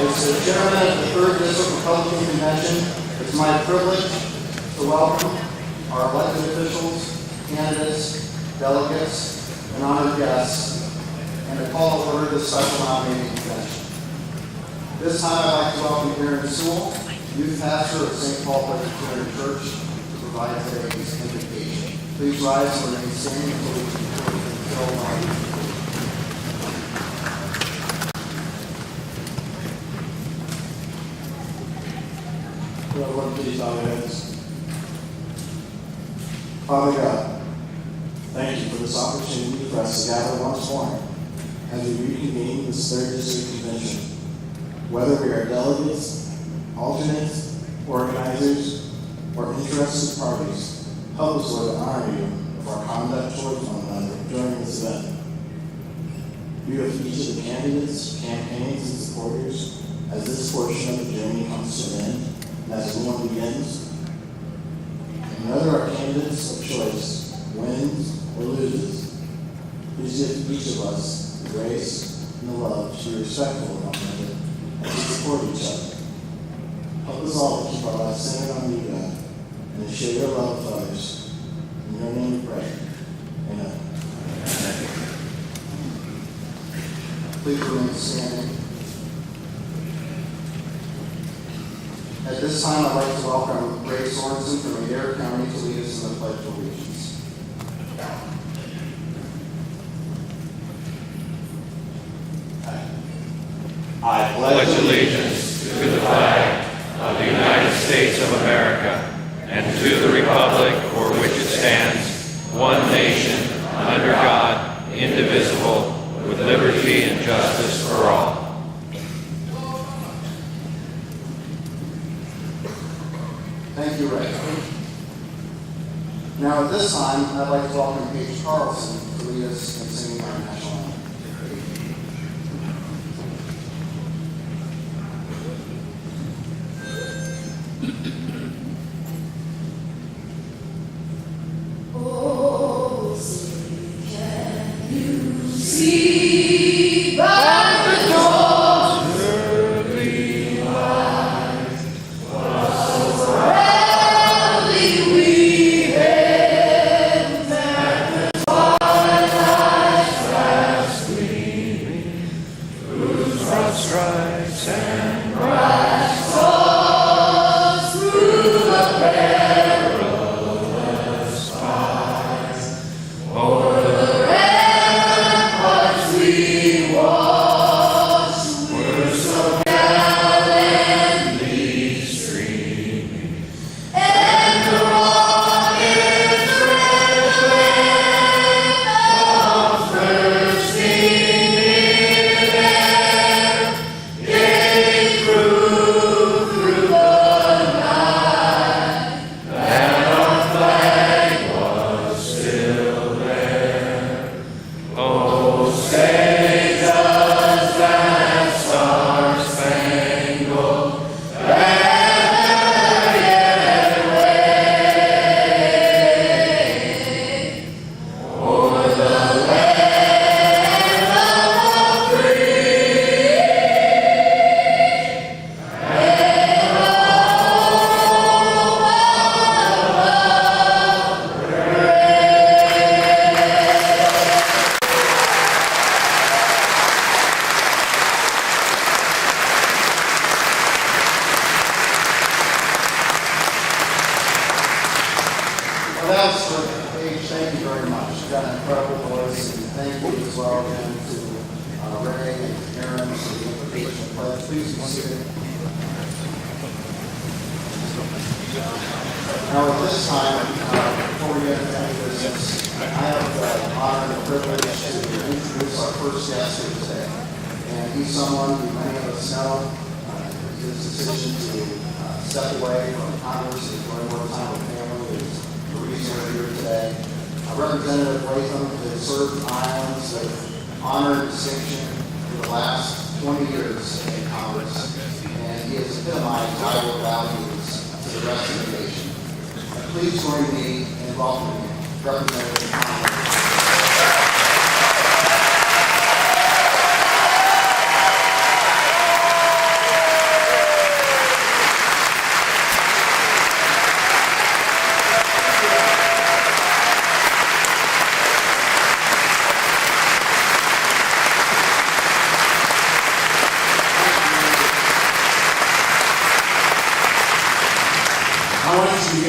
As the chairman of the 3rd District Republican Convention, it's my privilege to welcome our elected officials, candidates, delegates, and honored guests, and to call to order this special nominating convention. This time I'd like to welcome Aaron Sewell, youth pastor of St. Paul Presbyterian Church, to provide today's invitation. Please rise and remain standing until we fulfill our duty. Everyone, please bow your heads. Father God, thank you for this opportunity for us to gather once more as we reconvene this 3rd District Convention. Whether we are delegates, alternates, organizers, or interested parties, help us, Lord, to honor you of our conduct towards one another during this event. Be with each of the candidates, campaigns, and supporters as this portion of the journey comes to an end. And as everyone begins, and whether our candidates of choice wins or loses, please give each of us the grace and the love to be respectful of one another and to support each other. Help us all to keep our lives centered on you, God, and to share your love with others. In your name we pray. Amen. Please remain standing. At this time, I'd like to welcome Ray Sorensen from Adair County to lead us in the Pledge of Allegiance. I pledge allegiance to the flag of the United States of America and to the republic for which it stands, one nation, under God, indivisible, with liberty and justice for all. Thank you, Ray. Now at this time, I'd like to welcome Paige Carlson to lead us in singing our national anthem. Oh, say, can you see by the dawn's early light was proudly weaving at the twilight's last gleaming, whose broad stripes and bright stars through the perilous skies o'er the ramparts we watched were so gallantly streaming, and the rocket's red flame of bursting mid-air gave proof through the night that our flag was still there. Oh, say does that star-spangled banner yet wave o'er the land of the free and home of the brave? Well, that was terrific. Paige, thank you very much. You've got an incredible voice, and thank you as well again to Ray and Aaron for the invitation to pledge. Please be seated. Now at this time, before we get into any business, I have the honor and the privilege to introduce our first guest here today. And he's someone who many of us know. His decision to step away from Congress and enjoy more time with family is the reason we're here today. Representative Latham has served Islands with honor and distinction for the last 20 years in Congress, and he has epitomized Iowa values to the rest of the nation. Please join me in welcoming Representative Congress.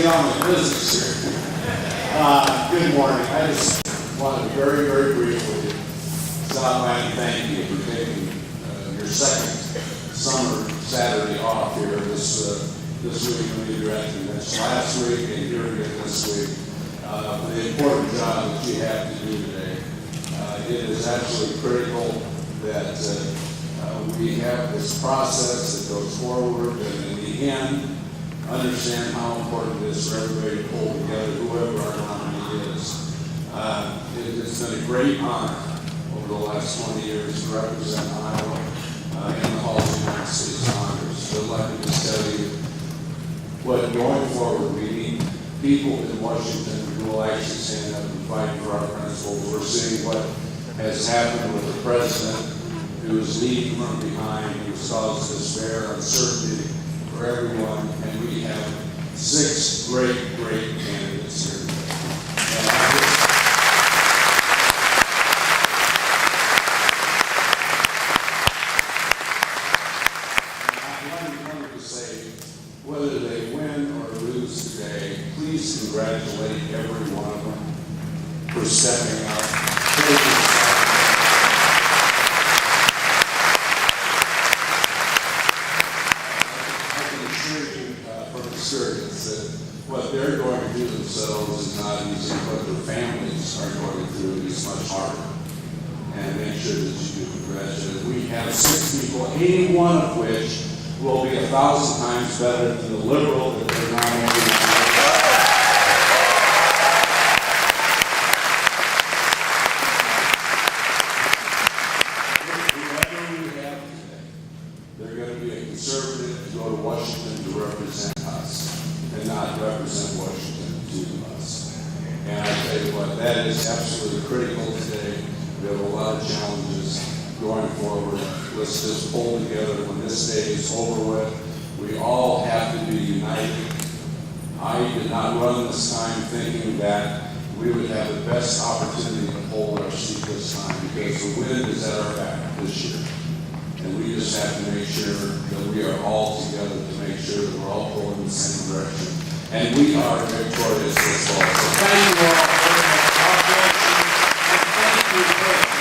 get on with business here. Good morning. I just wanted to very, very briefly stop by and thank you for taking your second summer Saturday off here this week when you were at the convention last week and here again this week for the important job that you have to do today. It is absolutely critical that we have this process that goes forward and in the end understand how important it is for everybody to pull together, whoever our nominee is. It's been a great honor over the last 20 years to represent Iowa in the halls of the United States Congress. But let me just tell you, what going forward, we need people in Washington who will actually stand up and fight for our principles. We're seeing what has happened with the president who is leading from behind, who's caused despair, uncertainty for everyone, and we have 6 great candidates here today. I wanted to say, whether they win or lose today, please congratulate every one of them for stepping up, taking steps. Experience that what they're going to do themselves is not easy, but their families are going through is much harder. And make sure that you do congratulate. We have 6 people, 81 of which will be 1,000 times better than the liberal that they're nominating. Whoever we have today, they're going to be a conservative to go to Washington to represent us and not represent Washington to us. And I tell you what, that is absolutely critical today. We have a lot of challenges going forward. Let's just pull together when this day is over with. We all have to be united. I did not run this time thinking that we would have the best opportunity to hold our seat this time because the wind is at our back this year. And we just have to make sure that we are all together to make sure that we're all pulling in the same direction. And we are victorious this fall. So thank you all very much. God bless you. And thank you, President. Thank you.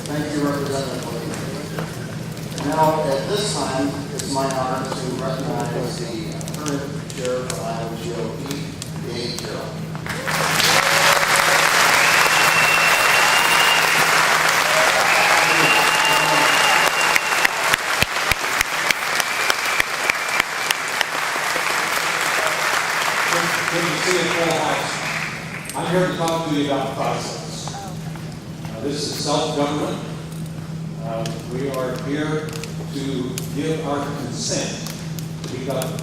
Thank you, Representative Williams. Now, at this time, it's my honor to recognize the current chair of Iowa GOP, Dave Carroll. Good to see you, full house. I'm here to talk to you about the process. This is self-government. We are here to give our consent to be governed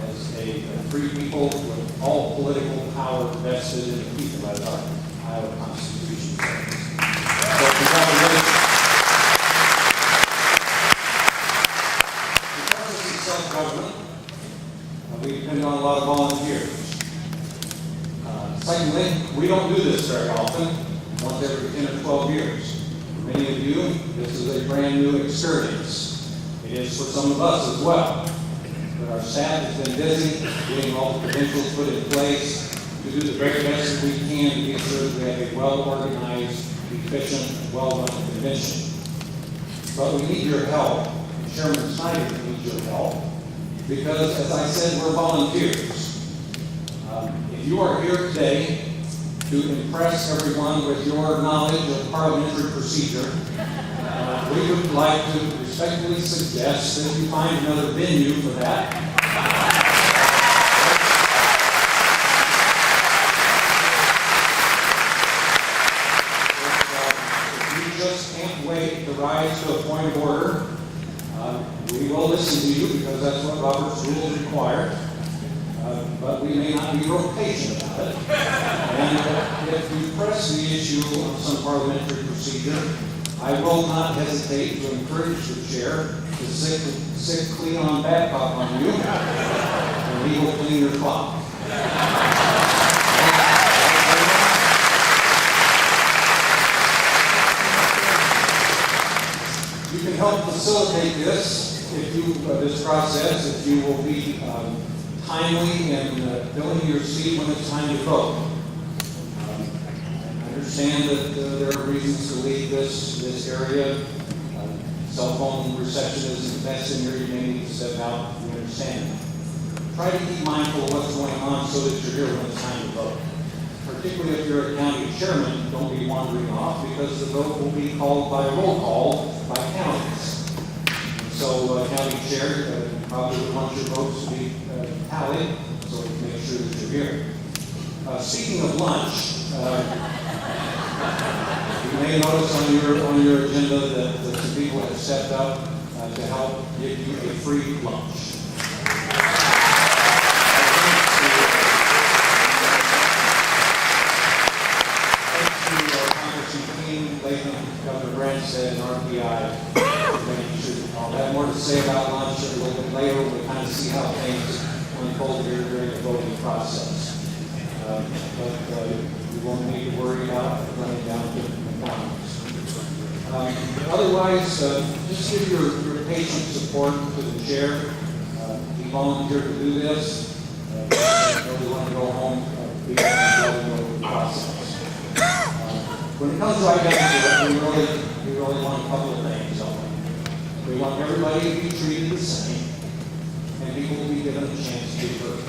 as a free people with all political power vested in the people as our Iowa Constitution says. So congratulations. Because this is self-government, we depend on a lot of volunteers. Secondly, we don't do this very often, once every 10 or 12 years. For many of you, this is a brand new experience. It is for some of us as well. But our staff has been busy getting all the credentials put in place to do the very best that we can to make sure that we have a well-organized, efficient, well-run convention. But we need your help. Chairman Snyder needs your help because, as I said, we're volunteers. If you are here today to impress everyone with your knowledge of parliamentary procedure, we would like to respectfully suggest that you find another venue for that. If you just can't wait to rise to a point of order, we will listen to you because that's what Robert's rules require. But we may not be real patient about it. And if you press the issue of some parliamentary procedure, I will not hesitate to encourage the chair to sit Cleon Babcock on you, and he will clean your clock. You can help facilitate this process if you will be timely in filling your seat when it's time to vote. I understand that there are reasons to leave this area. Cell phone reception isn't best in here, you may need to step out, we understand. Try to keep mindful of what's going on so that you're here when it's time to vote. Particularly if you're a county chairman, don't be wandering off because the vote will be called by roll call by counties. So county chair probably would want your votes to be tallied so we can make sure that you're here. Speaking of lunch, you may notice on your agenda that some people have stepped up to help give you a free lunch. Governor Branstad and RPI. I'll have more to say about lunch a little bit later when we kind of see how things unfold here during the voting process. But we won't need to worry about running down to McDonald's. Otherwise, just give your patient support to the chair. He volunteered to do this. We want to go home the process. When it comes right down to it, we really want a couple of things, don't we? We want everybody to be treated the same, and people to be given a chance to be heard.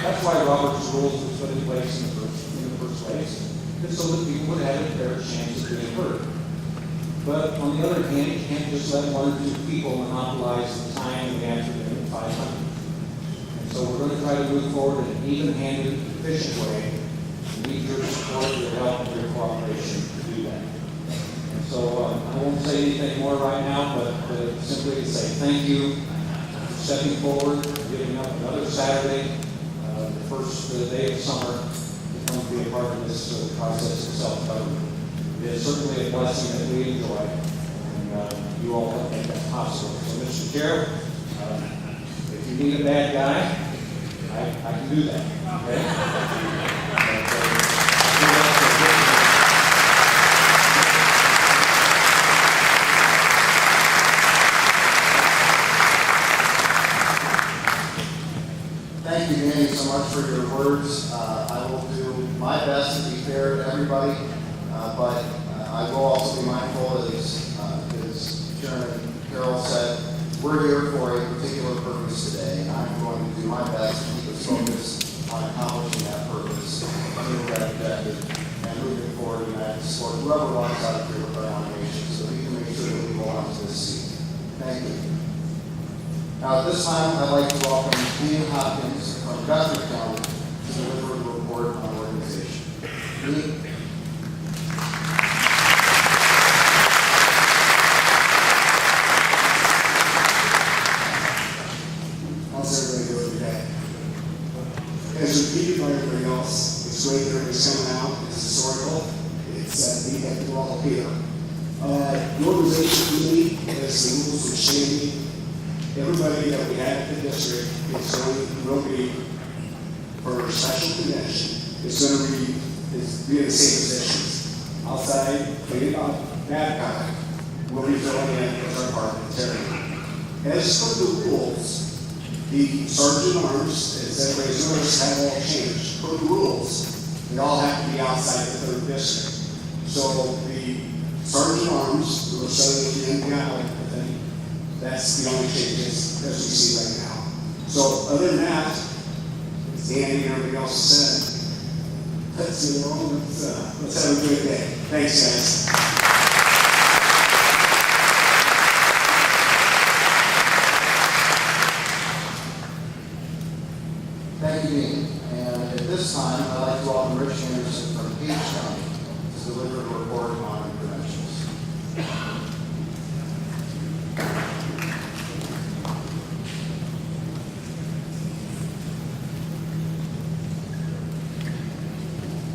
That's why Robert's rules was put in place in the first place, is so that people would have a fair chance of being heard. But on the other hand, you can't just let one or two people monopolize the time in the afternoon at 500. And so we're going to try to move forward in an even-handed, efficient way. We need your support, your help, and your cooperation to do that. And so I won't say anything more right now, but simply to say thank you for stepping forward, giving up another Saturday, the first day of summer, to come be a part of this process of self-government. It is certainly a blessing that we enjoy, and you all help make that possible. So, Mr. Chair, if you need a bad guy, I can do that. Okay? Thank you, Danny, so much for your words. I will do my best to be fair to everybody, but I will also be mindful, as Chairman Carroll said, we're here for a particular purpose today, and I'm going to do my best to keep us focused on accomplishing that purpose, under that objective, and moving forward and support whoever wants out of here with our nomination, so we can make sure that we hold on to this seat. Thank you. Now, at this time, I'd like to welcome Dean Hopkins from Guthrie County to deliver a report on organization. Dean? How's everybody doing today? As repeated by everybody else, it's great that everybody's coming out. It's historical. It's neat that we're all here. The organization committee has the rules of standing. Everybody that we have in the district will be for a special convention. It's going to be in the same positions. Outside, Babcock will be filling in as our parliamentarian. As for the rules, the sergeant at arms, as everybody's noticed, have all changed. For the rules, they all have to be outside the 3rd district. So the sergeant at arms, who are setting at the end of the that's the only changes as we see right now. So other than that, as Danny and everybody else said, let's have a good day. Thanks, guys. Thank you, Dean. And at this time, I'd like to welcome Rich Anderson from Page County to deliver a report on credentials.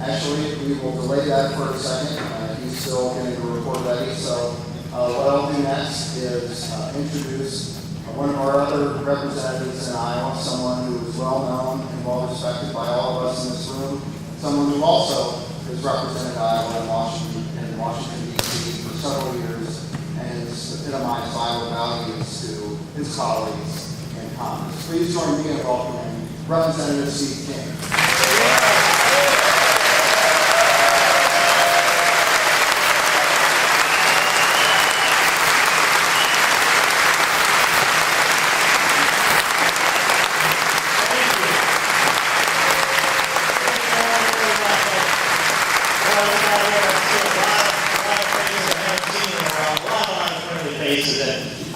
Actually, we will delay that for a second. He's still getting the report ready, so What I'll do next is introduce one of our other representatives in Iowa, someone who is well known and well respected by all of us in this room, someone who also has represented Iowa in Washington, D.C. for several years and has epitomized Iowa values to his colleagues in Congress. Please join me in welcoming Representative Steve King.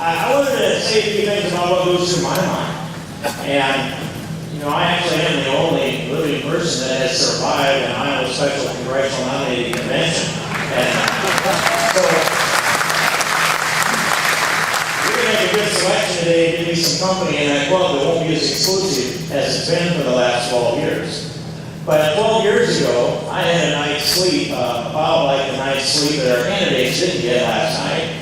I wanted to say a few things about what goes through my mind. And, you know, I actually am the only living person that has survived an Iowa Special Congressional Nominating Convention. And so, we're going to make a good selection today to give me some company in that club that won't be as exclusive as it's been for the last 12 years. But 12 years ago, I had a night's sleep, about like the night's sleep that our candidates didn't get last night.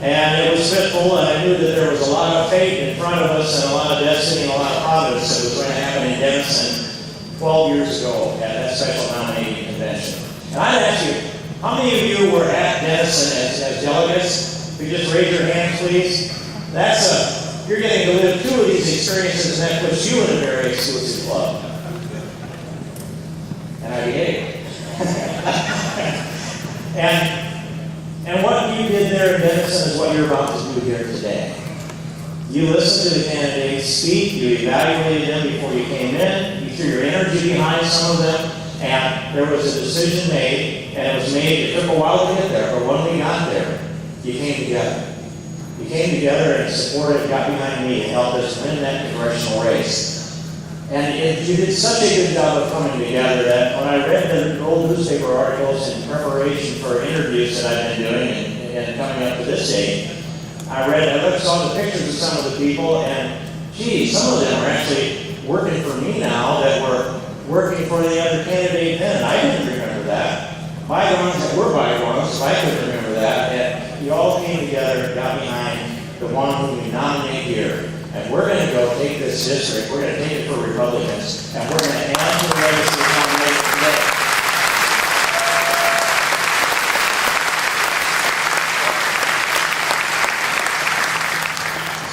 And it was fitful, and I knew that there was a lot of fate in front of us and a lot of destiny and a lot of providence that was going to happen in Denison 12 years ago at that special nominating convention. And I'd ask you, how many of you were at Denison as delegates? If you just raise your hands, please. You're getting to live two of these experiences, and that puts you in a very exclusive club. And I behave. And what you did there in Denison is what you're about to do here today. You listened to the candidates speak, you evaluated them before you came in, you threw your energy behind some of them, and there was a decision made, and it was made, it took a while to get there, but when we got there, you came together. You came together and supported, got behind me, and helped us win that congressional race. And you did such a good job of coming together that when I read the old newspaper articles in preparation for interviews that I've been doing and coming up to this date, I saw the pictures of some of the people, and gee, some of them are actually working for me now that were working for the other candidate then. I didn't remember that. Bygones that were bygones, I couldn't remember that. And you all came together and got behind the one whom we nominate here. And we're going to go take this district, we're going to take it for Republicans, and we're going to add to the legacy of nomination today.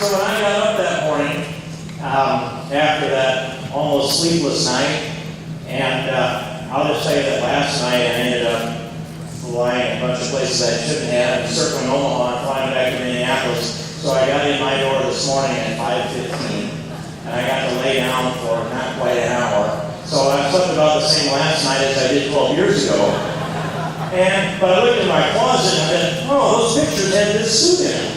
So when I got up that morning, after that almost sleepless night, and I'll just tell you that last night I ended up flying a bunch of places I shouldn't have, and circling Omaha and flying back to Minneapolis. So I got in my door this morning at 5:15, and I got to lay down for not quite an hour. So I slept about the same last night as I did 12 years ago. But I looked in my closet and I said, oh, those pictures had this suit in them.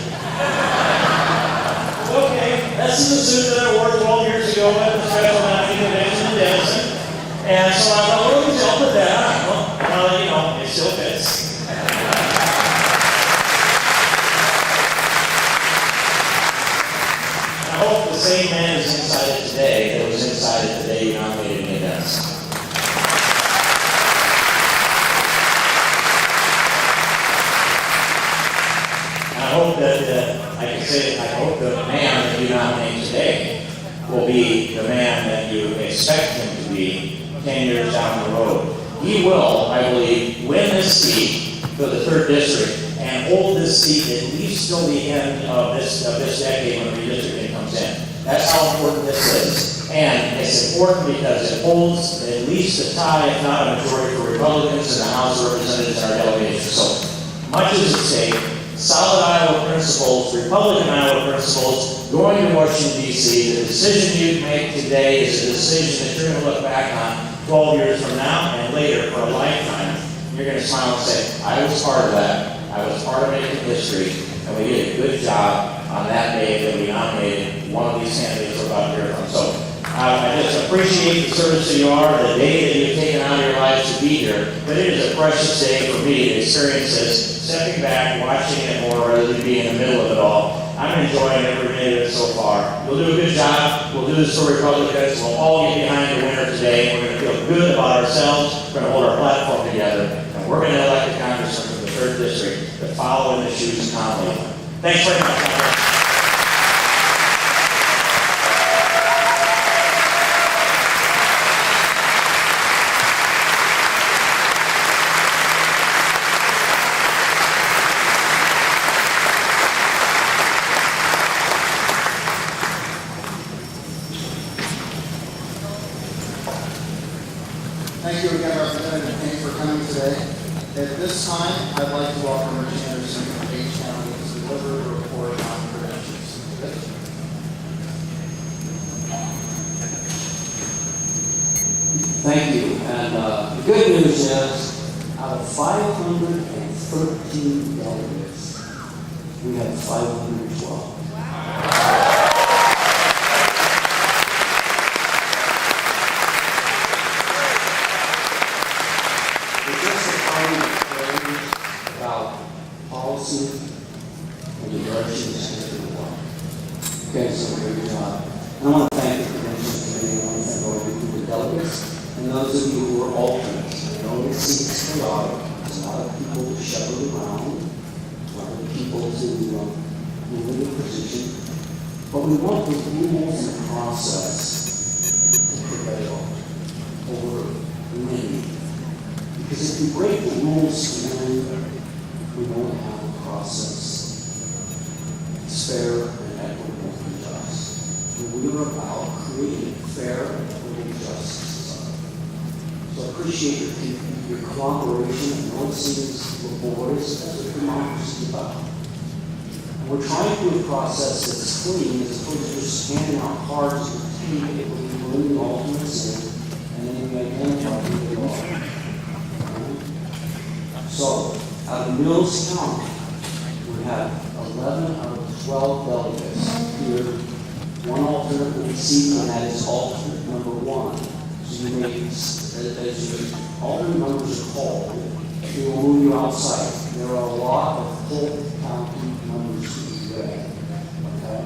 Okay, this is the suit that I wore 12 years ago at the special nominating convention in Denison. And so I thought, well, I'll put that on. Well, you know, it still fits. I hope the same man is inside it today that was inside it the day you nominated me against. I hope that, I can say, I hope the man that you nominate today will be the man that you expect him to be 10 years down the road. He will, I believe, win this seat for the 3rd district and hold this seat at least till the end of this decade when redistricting comes in. That's how important this is. And it's important because it holds at least a tie, if not a majority, for Republicans in the House of Representatives and our delegation. So much is at stake. Solid Iowa principles, Republican Iowa principles, going to Washington, D.C. The decision you make today is a decision that you're going to look back on 12 years from now and later for a lifetime. You're going to smile and say, I was part of that. I was part of making history, and we did a good job on that day that we nominated one of these candidates we're about to hear from. So I just appreciate the service that you are, the day that you've taken out of your lives to be here, but it is a precious day for me to experience this, stepping back, watching it more rather than being in the middle of it all. I'm enjoying every minute of it so far. We'll do a good job. We'll do this for Republicans. We'll all get behind the winner today. We're going to feel good about ourselves. We're going to hold our platform together. And we're going to elect a congressman for the 3rd District to follow in the shoes of Tom Lee. Thanks very much. Thank you again, Representative King, for coming today. At this time, I'd like to welcome Rich Anderson from Page County to deliver a report on credentials. Thank you. And the good news is, out of 513 delegates, we have 512. It's just a time of praise about policy and the direction this country will go. Okay, so great job. And I want to thank the Congressional Committee. I want to thank all of you who were delegates. And those of you who are alternates, I know it seems chaotic. There's a lot of people to shepherd around, a lot of people to move into position. But we want the rules and process to prevail over winning. Because if we break the rules to win, we won't have a process that's fair and equitable and just. And we are about creating fair and equitable justice. So I appreciate your cooperation. I know it seems laborious, that's what democracy is about. And we're trying to do a process that's clean as opposed to just handing out cards and tape where we bring the alternates in and then we identify who they are. So, out of Mills County, we have 11 out of 12 delegates here. One alternate will be seated, and that is alternate number 1. So you may, as your alternate numbers are called, we will move you outside. There are a lot of Polk County numbers to be read. Okay?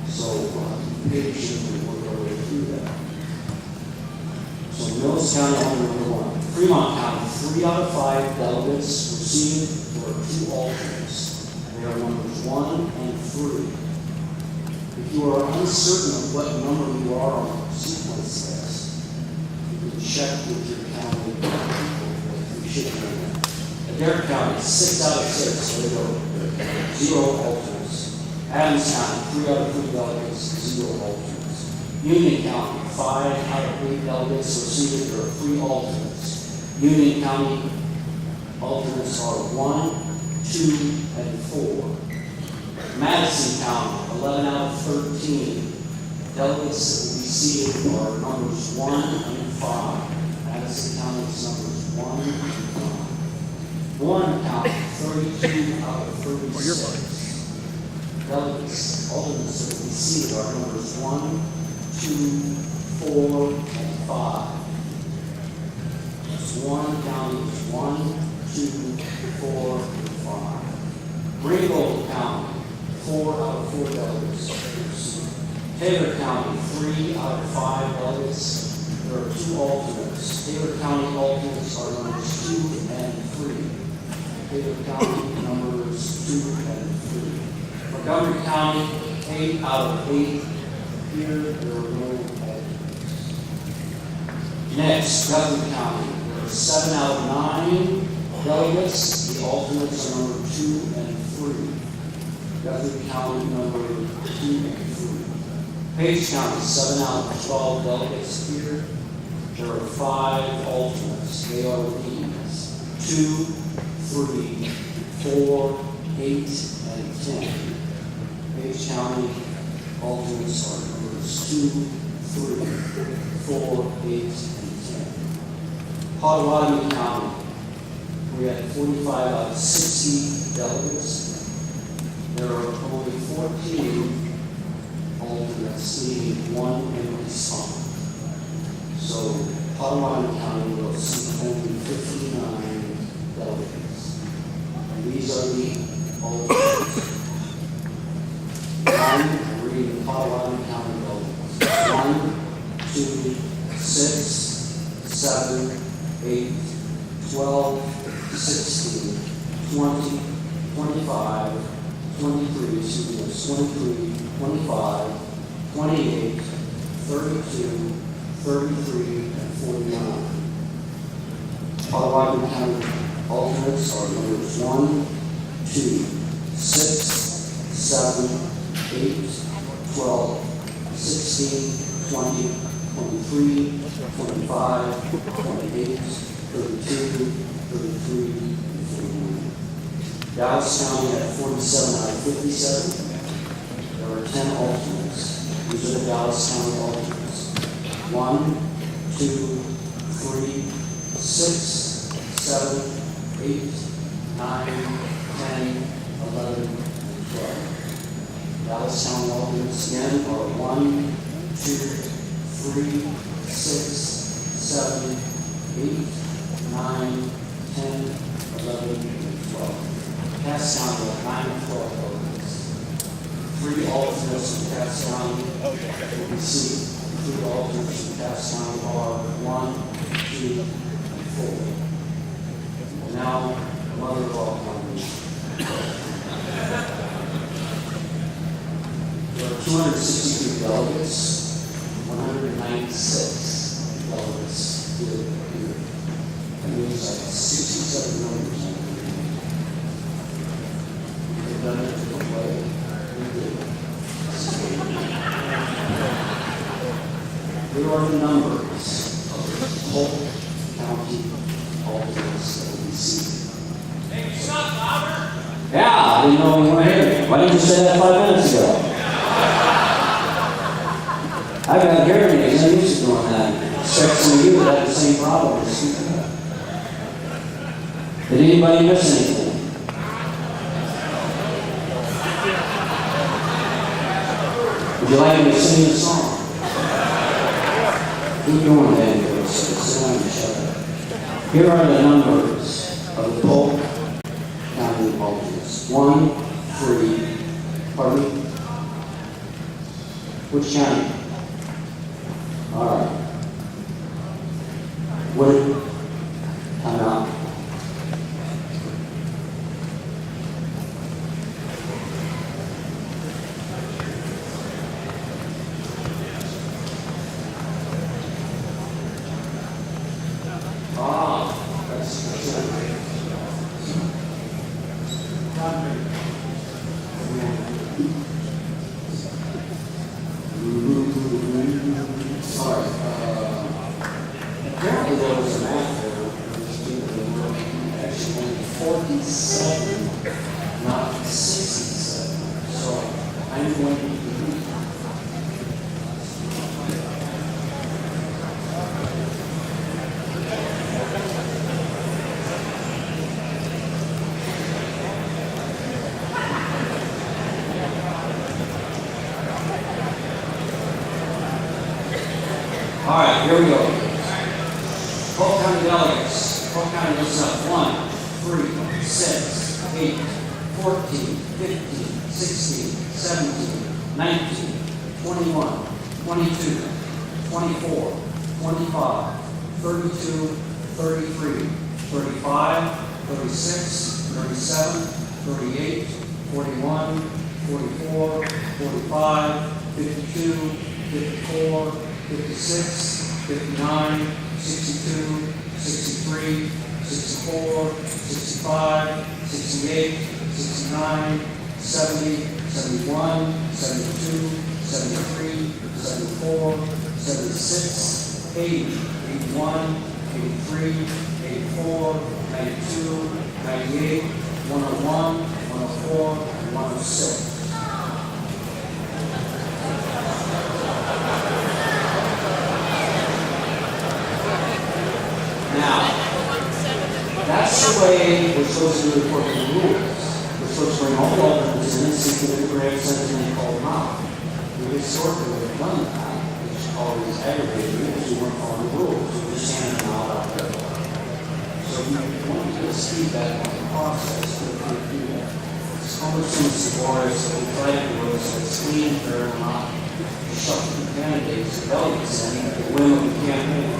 So, be patient and work our way through that. So Mills County, alternate number 1. Fremont County, 3 out of 5 delegates were seated. There are 2 alternates. They are numbers 1 and 3. If you are uncertain of what number you are on the sequence list, you can check with your county people that you should be in. Adair County, 6 out of 6, there we go. 0 alternates. Adams County, 3 out of 3 delegates, 0 alternates. Union County, 5 out of 8 delegates were seated. There are 3 alternates. Union County alternates are 1, 2, and 4. Madison County, 11 out of 13. Delegates that will be seated are numbers 1 and 5. Madison County is numbers 1 and 5. Warren County, 32 out of 36. Delegates, alternates that will be seated are numbers 1, 2, 4, and 5. Warren County is 1, 2, 4, and 5. Ringgold County, 4 out of 4 delegates. Taylor County, 3 out of 5 delegates. There are 2 alternates. Taylor County alternates are numbers 2 and 3. Taylor County numbers 2 and 3. Montgomery County, 8 out of 8. Here, there are no alternates. Next, Guthrie County. 7 out of 9 delegates. The alternates are number 2 and 3. Guthrie County number 2 and 3. Page County, 7 out of 12 delegates here. There are 5 alternates. They are these: 2, 3, 4, 8, and 10. Page County alternates are numbers 2, 3, 4, 8, and 10. Potawatomi County, we had 45 out of 60 delegates. There are only 14 alternates, leaving 1 empty spot. So Potawatomi County will seat only 59 delegates. And these are the alternates. I'm reading the Potawatomi County delegates. 1, 2, 6, 7, 8, 12, 16, 20, 25, 23, 25, 28, 32, 33, and 49. Potawatomi County alternates are numbers 1, 2, 6, 7, 8, 12, 16, 20, 23, 25, 28, 32, 33, and 49. Dallas County at 47 out of 57. There are 10 alternates. These are the Dallas County alternates. 1, 2, 3, 6, 7, 8, 9, 10, 11, and 12. Dallas County alternates again are 1, 2, 3, 6, 7, 8, 9, 10, 11, and 12. Cass County are 9 and 12 alternates. 3 alternates in Cass County. You can see 3 alternates in Cass County are 1, 2, and 4. And now, the mother of all counties. There are 263 delegates, 196 delegates here. That means like 67 members. They've done it a different way. We did. Here are the numbers of the whole county alternates that we see. Yeah, I didn't know you weren't here. Why didn't you say that 5 minutes ago? I got hearing aids. I'm used to doing that. Some of you would have the same problem. Did anybody miss anything? Would you like me to sing you a song? Keep going, then. Sit down and shut up. Here are the numbers of the Polk County alternates. 1, 3, pardon me? Which county? All right. Wood, time out. That's it. Sorry. Apparently there was a math there. Actually only 47, not 67. So I'm going to all right, here we go. Polk County delegates. Polk County looks up 1, 3, 6, 8, 14, 15, 16, 17, 19, 21, 22, 24, 25, 32, 33, 35, 36, 37, 38, 41, 44, 45, 52, 54, 56, 59, 62, 63, 64, 65, 68, 69, 70, 71, 72, 73, 74, 76, 80, 81, 83, 84, 92, 98, 101, 104, and 106. Now, that's the way we're supposed to do according to the rules. We're supposed to bring all the alternates in and see if the grant sentence and call them out. We historically would have done that, which always aggravated me because we weren't following the rules. We were just handing them out there. So we want to get feedback on the process to do that. It's cumbersome, it's laborious, so we try to do it so it's clean, fair, and not shuffling candidates or delegates in at the whim of the campaign.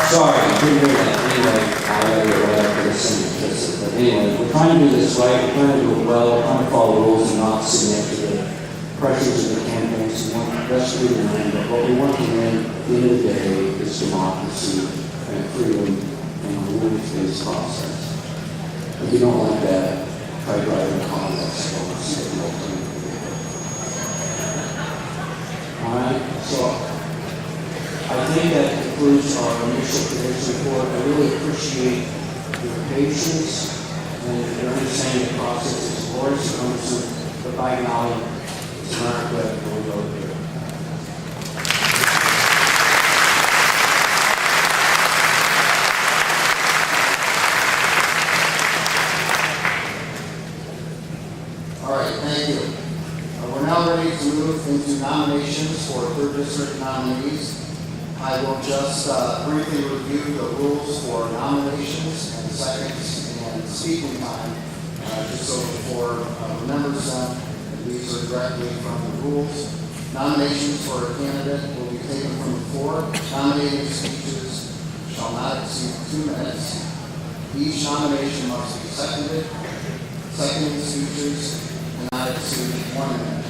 Sorry, I didn't hear that. Anyway, I gotta get right up to the Senate, but anyway, we're trying to do this right, we're trying to do it well, we're trying to follow rules and not submit to the pressures of the campaigns. We want the best we can, but what we want to win at the end of the day is democracy and freedom and a rules-based process. If you don't like that, try driving Congress or see what you'll do. All right, so I think that concludes our initial committee report. I really appreciate your patience and your understanding of the process. It's glorious and understood, but by now, it's America and we go here. All right, thank you. We're now ready to move into nominations for 3rd District nominees. I will just briefly review the rules for nominations and seconds and speaking time, just so the board remembers them. These are directly from the rules. Nominations for a candidate will be taken from the floor. Nominating speeches shall not exceed 2 minutes. Each nomination must be seconded. Seconding speeches cannot exceed 1 minute.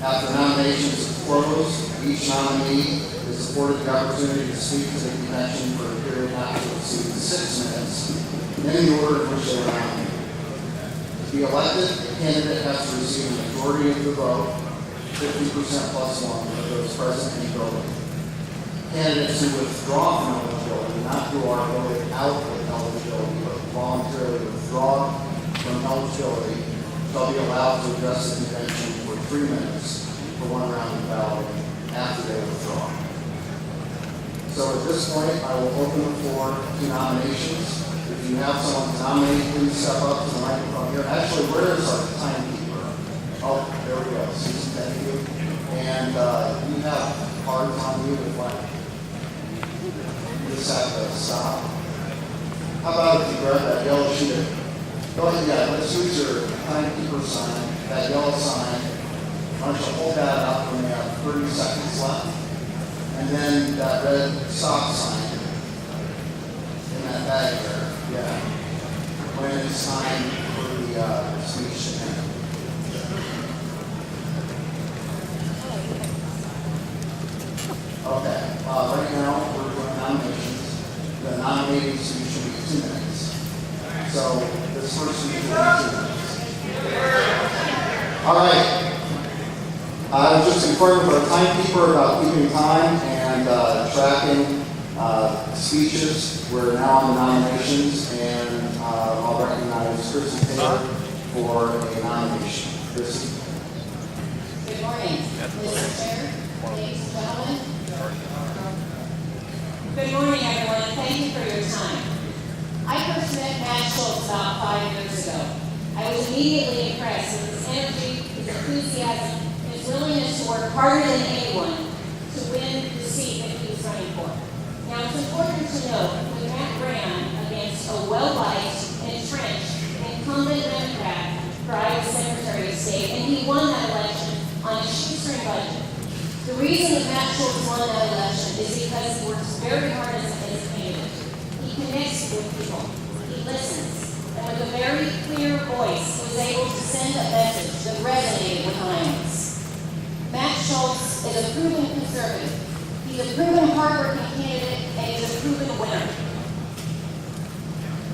After nominations are closed, each nominee is afforded the opportunity to speak to the convention for a period not to exceed 6 minutes, in the order in which they were nominated. To be elected, the candidate has to receive a majority of the vote, 50% plus 1 of those present in the building. Candidates who withdraw from eligibility, not who are voted out of eligibility, but voluntarily withdraw from eligibility, shall be allowed to address the convention for 3 minutes for 1 round of balloting after they withdraw. So at this point, I will open the floor to nominations. If you have someone to nominate, please step up to the microphone here. Actually, where is our timekeeper? Oh, there we go. Susan, thank you. And you have cards on you with like, you just have to stop. How about if you grab that yellow sheet? Go ahead, yeah, let's use your timekeeper sign, that yellow sign. Why don't you hold that up when we have 30 seconds left? And then that red stop sign in that bag there, yeah. When it's time for the speech to end. Okay, right now we're doing nominations. The nominating speech should be 2 minutes. So this first speech will be 2 minutes. All right. I was just informed with our timekeeper about keeping time and tracking speeches. We're now on the nominations, and I'll recognize Chrissy Taylor for a nomination. Chrissy. Good morning, Mr. Chair, ladies and gentlemen. Good morning, everyone. Thank you for your time. I first met Matt Schultz about 5 years ago. I was immediately impressed with his energy, his enthusiasm, his willingness to work harder than anyone to win the seat that he was running for. Now, it's important to note that Matt ran against a well-liked, entrenched, incumbent Democrat for Iowa Secretary of State, and he won that election on a shoestring budget. The reason that Matt Schultz won that election is because he works very hard as a candidate. He connects with people. He listens. And with a very clear voice, he was able to send a message that resonated with Iowans. Matt Schultz is a proven conservative. He's a proven hardworking candidate, and he's a proven winner.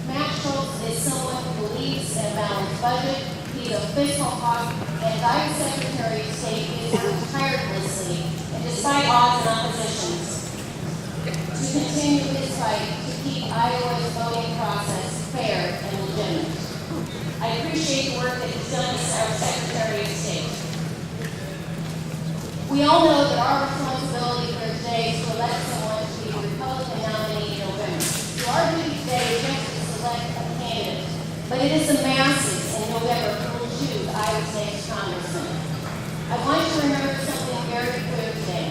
Matt Schultz is someone who believes in a balanced budget. He's a fiscal hawk, and as Iowa Secretary of State, he has worked tirelessly, and despite odds and oppositions, to continue his fight to keep Iowa's voting process fair and legitimate. I appreciate the work that he's done as our Secretary of State. We all know that our responsibility for today is to elect someone to be the Republican nominee in November. So our duty today is just to select a candidate, but it is the masses in November who will choose Iowa's next congressman. I want you to remember something very clear today.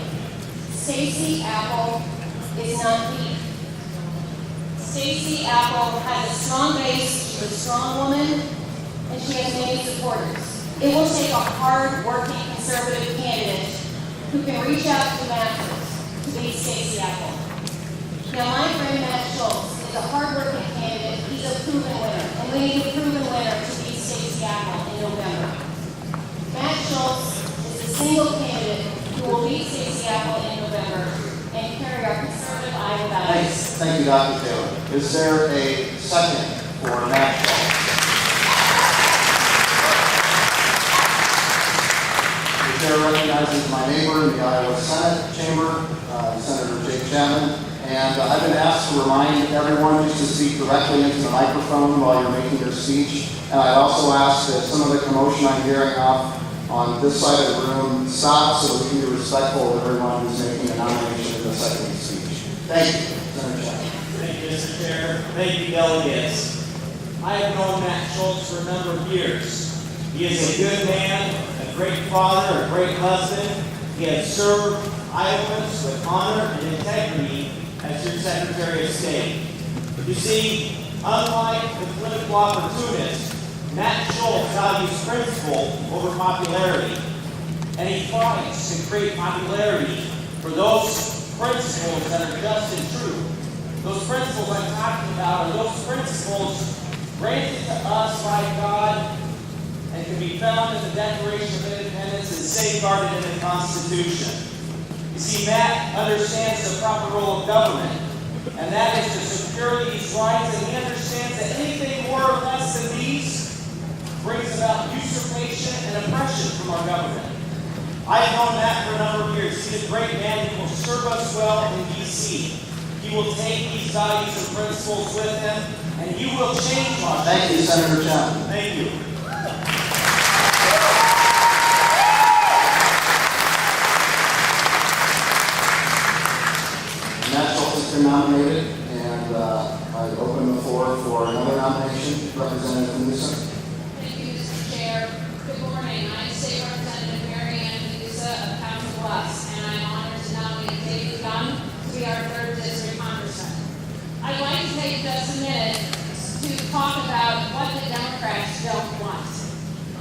Stacey Apple is not weak. Stacey Apple has a strong base, she's a strong woman, and she has many supporters. It will take a hard-working conservative candidate who can reach out to the masses to beat Stacey Apple. Now, my friend Matt Schultz is a hardworking candidate. He's a proven winner, and we need a proven winner to beat Stacey Apple in November. Matt Schultz is a single candidate who will beat Stacey Apple in November and carry our conservative Iowa values. Thank you, Dr. Taylor. Is there a second for Matt Schultz? The chair recognizes my neighbor in the Iowa Senate chamber, Senator Jake Chapman. And I've been asked to remind everyone just to speak directly into the microphone while you're making your speech. And I'd also ask that some of the commotion I'm hearing off on this side of the room stop so we can be respectful of everyone who's making a nomination in the second speech. Thank you, Senator Chapman. Thank you, Mr. Chair. Thank you, delegates. I have known Matt Schultz for a number of years. He is a good man, a great father, a great husband. He has served Iowans with honor and integrity as your Secretary of State. You see, unlike the political opportunist, Matt Schultz values principle over popularity, and he fights to create popularity for those principles that are just and true. Those principles I'm talking about are those principles granted to us by God and can be found in the Declaration of Independence and safeguarded in the Constitution. You see, Matt understands the proper role of government, and that is to secure these rights, and he understands that anything more or less than these brings about usurpation and oppression from our government. I've known Matt for a number of years. He's a great man who will serve us well in D.C. He will take these values and principles with him, and he will change Washington. Thank you, Senator Chapman. Thank you. Matt Schultz has been nominated, and I open the floor for another nomination. Representative Newsom. Thank you, Mr. Chair. Good morning. I'm State Representative Mary Ann Medusa of Council Bluffs, and I'm honored to nominate David Young to be our 3rd District Congressman. I'd like to take just a minute to talk about what the Democrats don't want.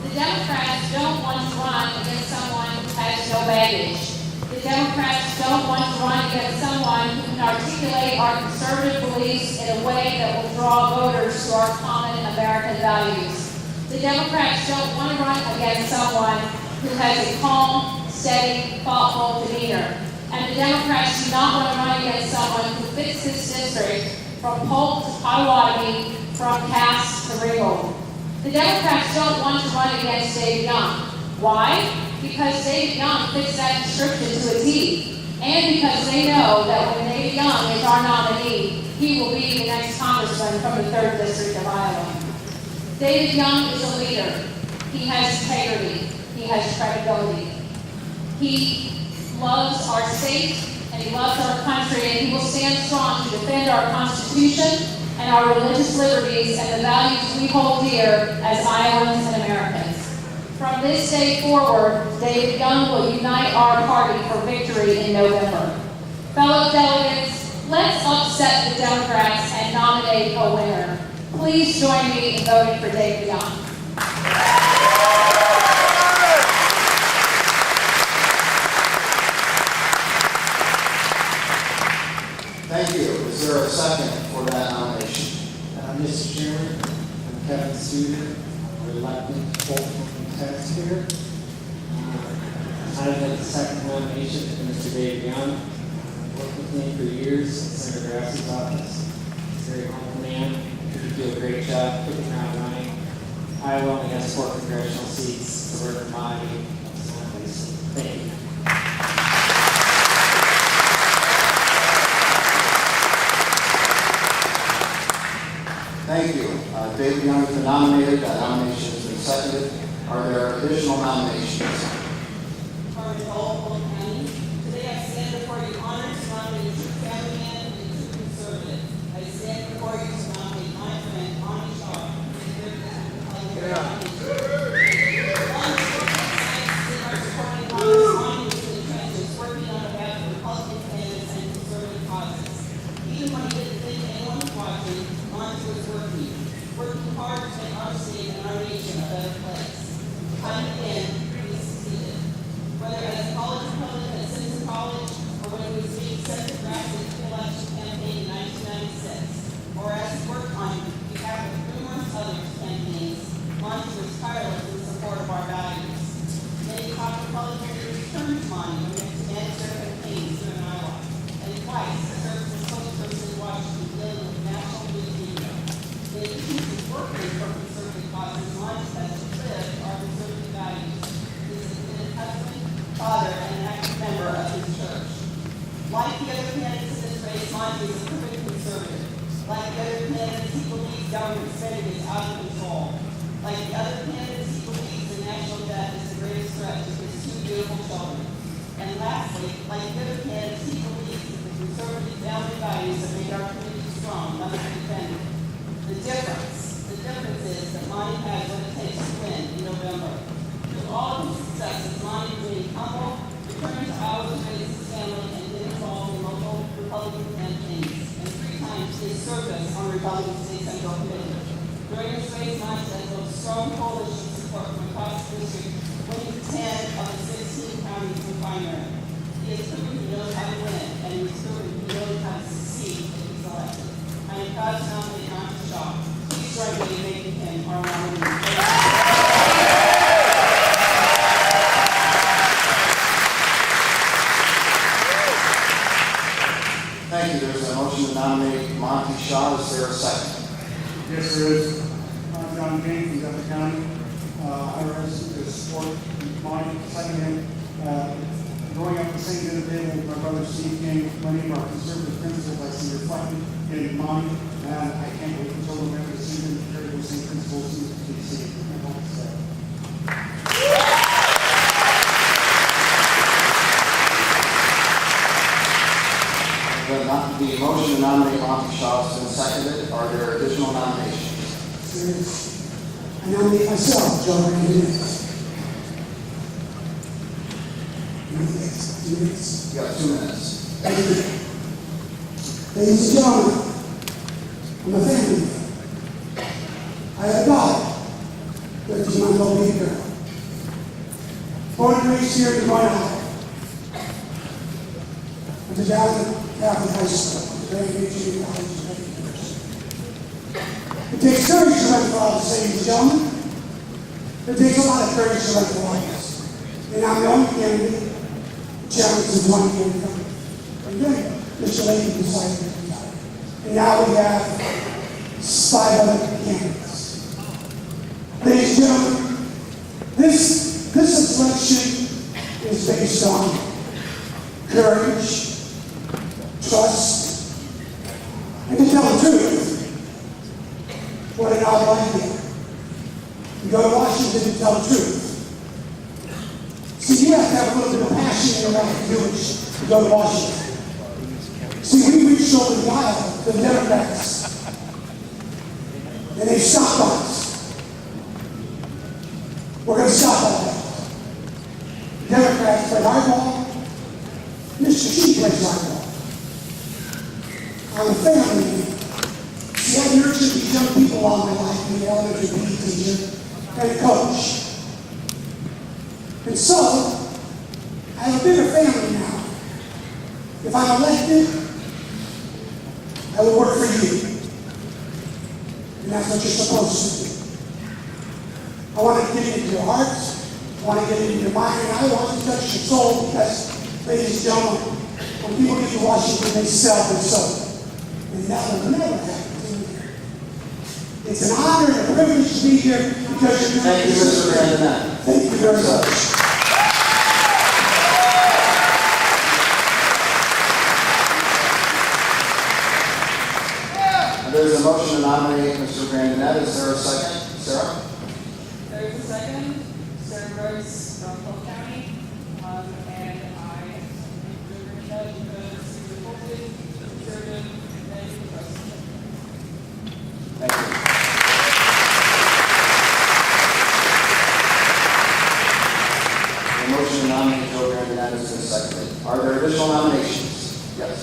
The Democrats don't want to run against someone who has no baggage. The Democrats don't want to run against someone who can articulate our conservative beliefs in a way that will draw voters to our common American values. The Democrats don't want to run against someone who has a calm, steady, thoughtful demeanor. And the Democrats do not want to run against someone who fits this district from Polk to Potawatomi, from Cass to Ringgold. The Democrats don't want to run against David Young. Why? Because David Young fits that description to a T. And because they know that when David Young is our nominee, he will be the next congressman from the 3rd District of Iowa. David Young is a leader. He has integrity. He has credibility. He loves our state, and he loves our country, and he will stand strong to defend our Constitution and our religious liberties and the values we hold dear as Iowans and Americans. From this day forward, David Young will unite our party for victory in November. Fellow delegates, let's upset the Democrats and nominate a winner. Please join me in voting for David Young. Thank you. Is there a second for that nomination? Mr. Chairman, I'm Kevin Studer, reluctant Fulton taxpayer. I have the second nomination for Mr. David Young. Worked with him for years in Senator Grassley's office. He's a very humble man. He do a great job, hit the ground running. Iowa only has 4 congressional seats, so we're a commodity. Thank you. Thank you. David Young has been nominated. That nomination has been seconded. Are there additional nominations? Today I stand before you honored to nominate two family men and two conservative. I stand before you to nominate my friend, Connie Shaw, to the 3rd working on behalf of Republican candidates and conservative causes. Even when he didn't think anyone was watching, Monty was working hard to make our state and our nation a better place. Time again, he succeeded. Whether as a college Monty is a perfect conservative. Like the other candidates, he believes government spending is out of control. Like the other candidates, he believes the national debt is the greatest threat to his two beautiful children. And lastly, like the other candidates, he believes that the conservative family values that make our community strong must be defended. The difference is that Monty has what it takes to win in November. Through all of his successes, Monty remained humble, returned to Iowa to raise his family, and been involved in local Republican campaigns. And 3 times he has served us on the Republican State Central Committee. During his race, Monty has built strong coalition support from across the district, winning 10 of the 16 counties in primary. He has proven he knows how to win, and he has proven he knows how to succeed if he's elected. I am proud to nominate Monty Shaw. Please join me in making him our nominee. Thank you. There's a motion to nominate Monty Shaw. Is there a second? Yes, there is. John King from Dutton County. I rise to support Monty, second him. Growing up the same dinner table with my brother Steve King, many of our conservative principles I see reflected in Monty, and I can't wait until November to see them carry those same principles into DC. I hope to say. The motion to nominate Monty Shaw has been seconded. Are there additional nominations? I nominate myself, Joe Rankin. You got 2 minutes. Ladies and gentlemen, I'm a family man. I have a daughter, 13-month-old baby girl. Born and raised here in Des Moines, Iowa. Went to Dallas Catholic High School, very good junior college, very university. It takes courage to run for office, ladies and gentlemen. It takes a lot of courage to run for office. And I'm the only candidate. Challenge is one candidate. And then Mr. Lady decided to retire. And now we have 5 other candidates. Ladies and gentlemen, this election is based on courage, trust, and to tell the truth, what an odd idea. You go to Washington to tell the truth. See, you have to have a little bit of passion in your life to do it, to go to Washington. See, we reached over the aisle to the Democrats, and they stopped us. We're going to stop all that. The Democrats play hardball. Mr. Chief plays hardball. I'm a family man. See, I've nurtured these young people all my life, being an elementary PE teacher and a coach. And so, I have a bigger family now. If I'm elected, I will work for you. And that's what you're supposed to do. I want to get into your hearts. I want to get into your mind. And I want to touch your soul because, ladies and gentlemen, when people get to Washington, they sell their soul. And that will never happen to me. It's an honor and a privilege to be here because you're doing Thank you, Mr. Brandon. Thank you very much. There's a motion to nominate Mr. Brandon. Is there a second? Sarah? There's a second. Sarah Rose from Polk County. And I am the judge because he's a focused, conservative, and trusted. Thank you. The motion to nominate Joe Brandon has been seconded. Are there additional nominations? Yes.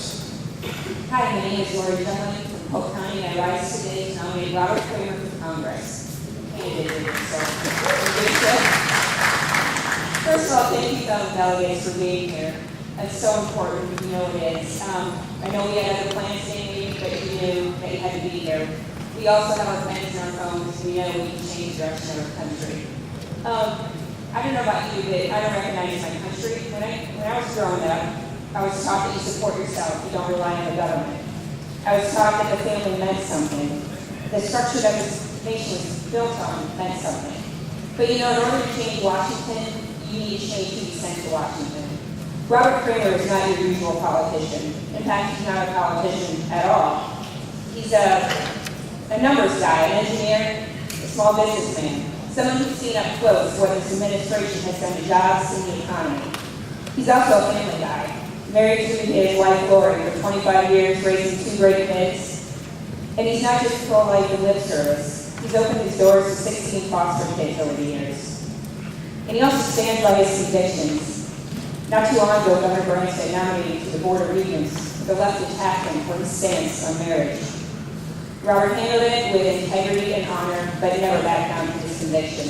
Hi, my name is Lori Dunley from Polk County, and I rise today to nominate Robert Kramer for Congress. First of all, thank you, fellow delegates, for being here. That's so important. You know it is. I know we had other plans today, but you knew that you had to be here. We also have our plans in our phones. We know we can change the direction of our country. I don't know about you, but I don't recognize my country. When I was growing up, I was taught that you support yourself, you don't rely on the government. I was taught that the family meant something. The structure that this nation was built on meant something. But you know, in order to change Washington, you need to change who you send to Washington. Robert Kramer is not your usual politician. In fact, he's not a politician at all. He's a numbers guy, an engineer, a small businessman, someone who's seen up close what this administration has done to jobs and the economy. He's also a family guy, married to his wife Lori for 25 years, raising 2 great kids. And he's not just pro-life and lip service. He's opened his doors to 16 foster kids over the years. And he also stands by his convictions. Not too long ago, Governor Branstad nominated him to the Board of Regents, but the left attacked him for his stance on marriage. Robert handled it with integrity and honor, but never backed down from his conviction.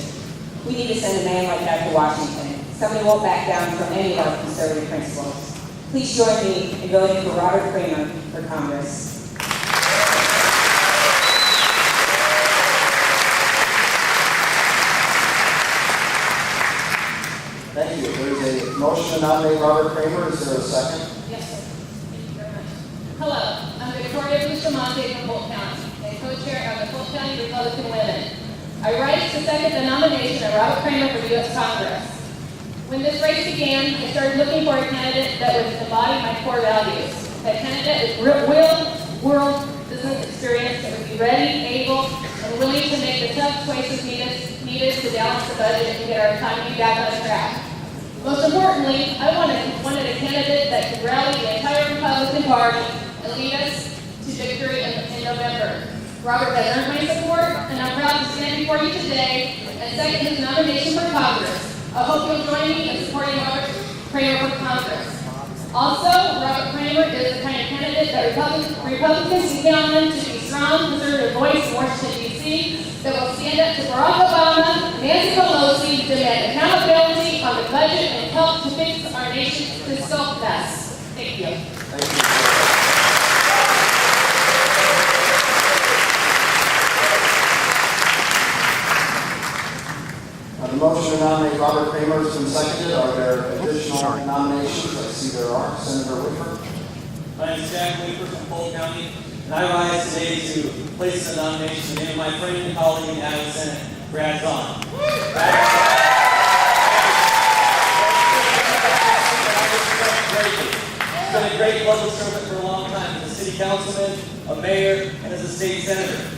We need to send a man like that to Washington. Somebody won't back down from any of our conservative principles. Please join me in voting for Robert Kramer for Congress. Thank you. There's a motion to nominate Robert Kramer. Is there a second? Yes, sir. Thank you very much. Hello, I'm Victoria Bustamante from Polk County and co-chair of the Polk County Republican Women. I rise to second the nomination of Robert Kramer for U.S. Congress. When this race began, I started looking for a candidate that would embody my core values. A candidate with real world business experience that would be ready, able, and willing to make the tough choices needed to balance the budget and get our economy back on track. Most importantly, I wanted a candidate that could rally the entire Republican Party and lead us to victory in November. Robert has earned my support, and I'm proud to stand before you today and second his nomination for Congress. I hope you'll join me in supporting Robert Kramer for Congress. Also, Robert Kramer is the kind of candidate that Republicans can count on to be a strong conservative voice in Washington, D.C. that will stand up to Barack Obama, Nancy Pelosi, demand accountability on the budget and help to fix our nation's fiscal mess. Thank you. Thank you. The motion to nominate Robert Kramer has been seconded. Are there additional nominations? I see there are. Senator Whitford. My name is Jack Whitford from Polk County, and I rise today to place the nomination in the name of my friend and colleague in the Iowa Senate, Brad Zahn. He's been a great public servant for a long time as a city councilman, a mayor, and as a state senator.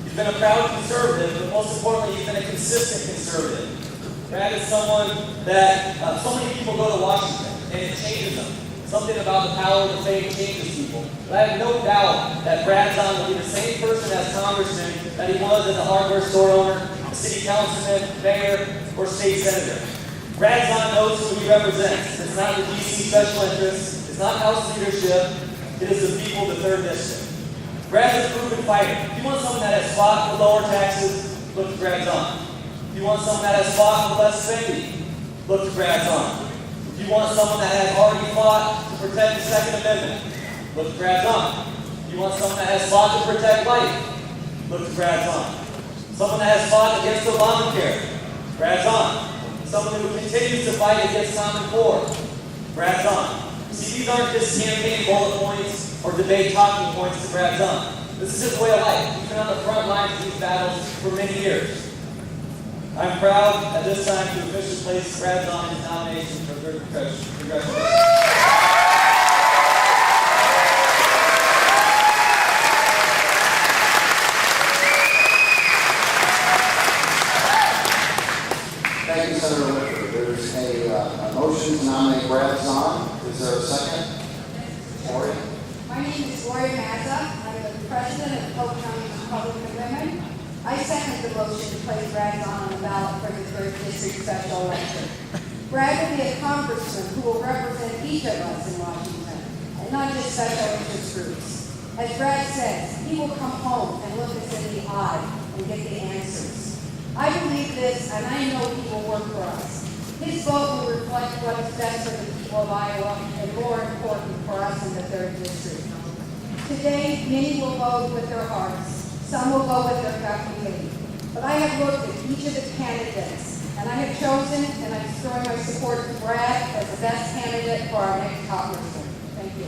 He's been a proud conservative, but most importantly, he's been a consistent conservative. Brad is someone that so many people go to Washington, and it changes them. Something about the power of the faith changes people. But I have no doubt that Brad Zahn will be the same person as congressman that he was as a hardware store owner, a city councilman, mayor, or state senator. Brad Zahn knows who he represents. It's not the DC special interests. It's not House leadership. It is the people of the 3rd District. Brad's a proven fighter. If you want someone that has fought for lower taxes, look to Brad Zahn. If you want someone that has fought for less spending, look to Brad Zahn. If you want someone that has already fought to protect the Second Amendment, look to Brad Zahn. If you want someone that has fought to protect life, look to Brad Zahn. Someone that has fought against Obamacare, Brad Zahn. Someone who continues to fight against Common Core, Brad Zahn. See, these aren't just campaign bullet points or debate talking points to Brad Zahn. This is his way of life. He's been on the front lines of these battles for many years. I'm proud at this time to officially place Brad Zahn in his nomination for 3rd Congressional. Thank you, Senator Whitford. There's a motion to nominate Brad Zahn. Is there a second? Lori? My name is Lori Mazza. I'm the president of Polk County Republican Women. I second the motion to place Brad Zahn on the ballot for the 3rd District special election. Brad will be a congressman who will represent each of us in Washington, and not just special interest groups. As Brad says, he will come home and look us in the eye and get the answers. I believe this, and I know he will work for us. His vote will reflect what is best for the people of Iowa, and more important for us in the 3rd District. Today, many will vote with their hearts. Some will go with their gut feeling. But I have looked at each of the candidates, and I have chosen and I'm throwing my support to Brad as the best candidate for our next congressman. Thank you.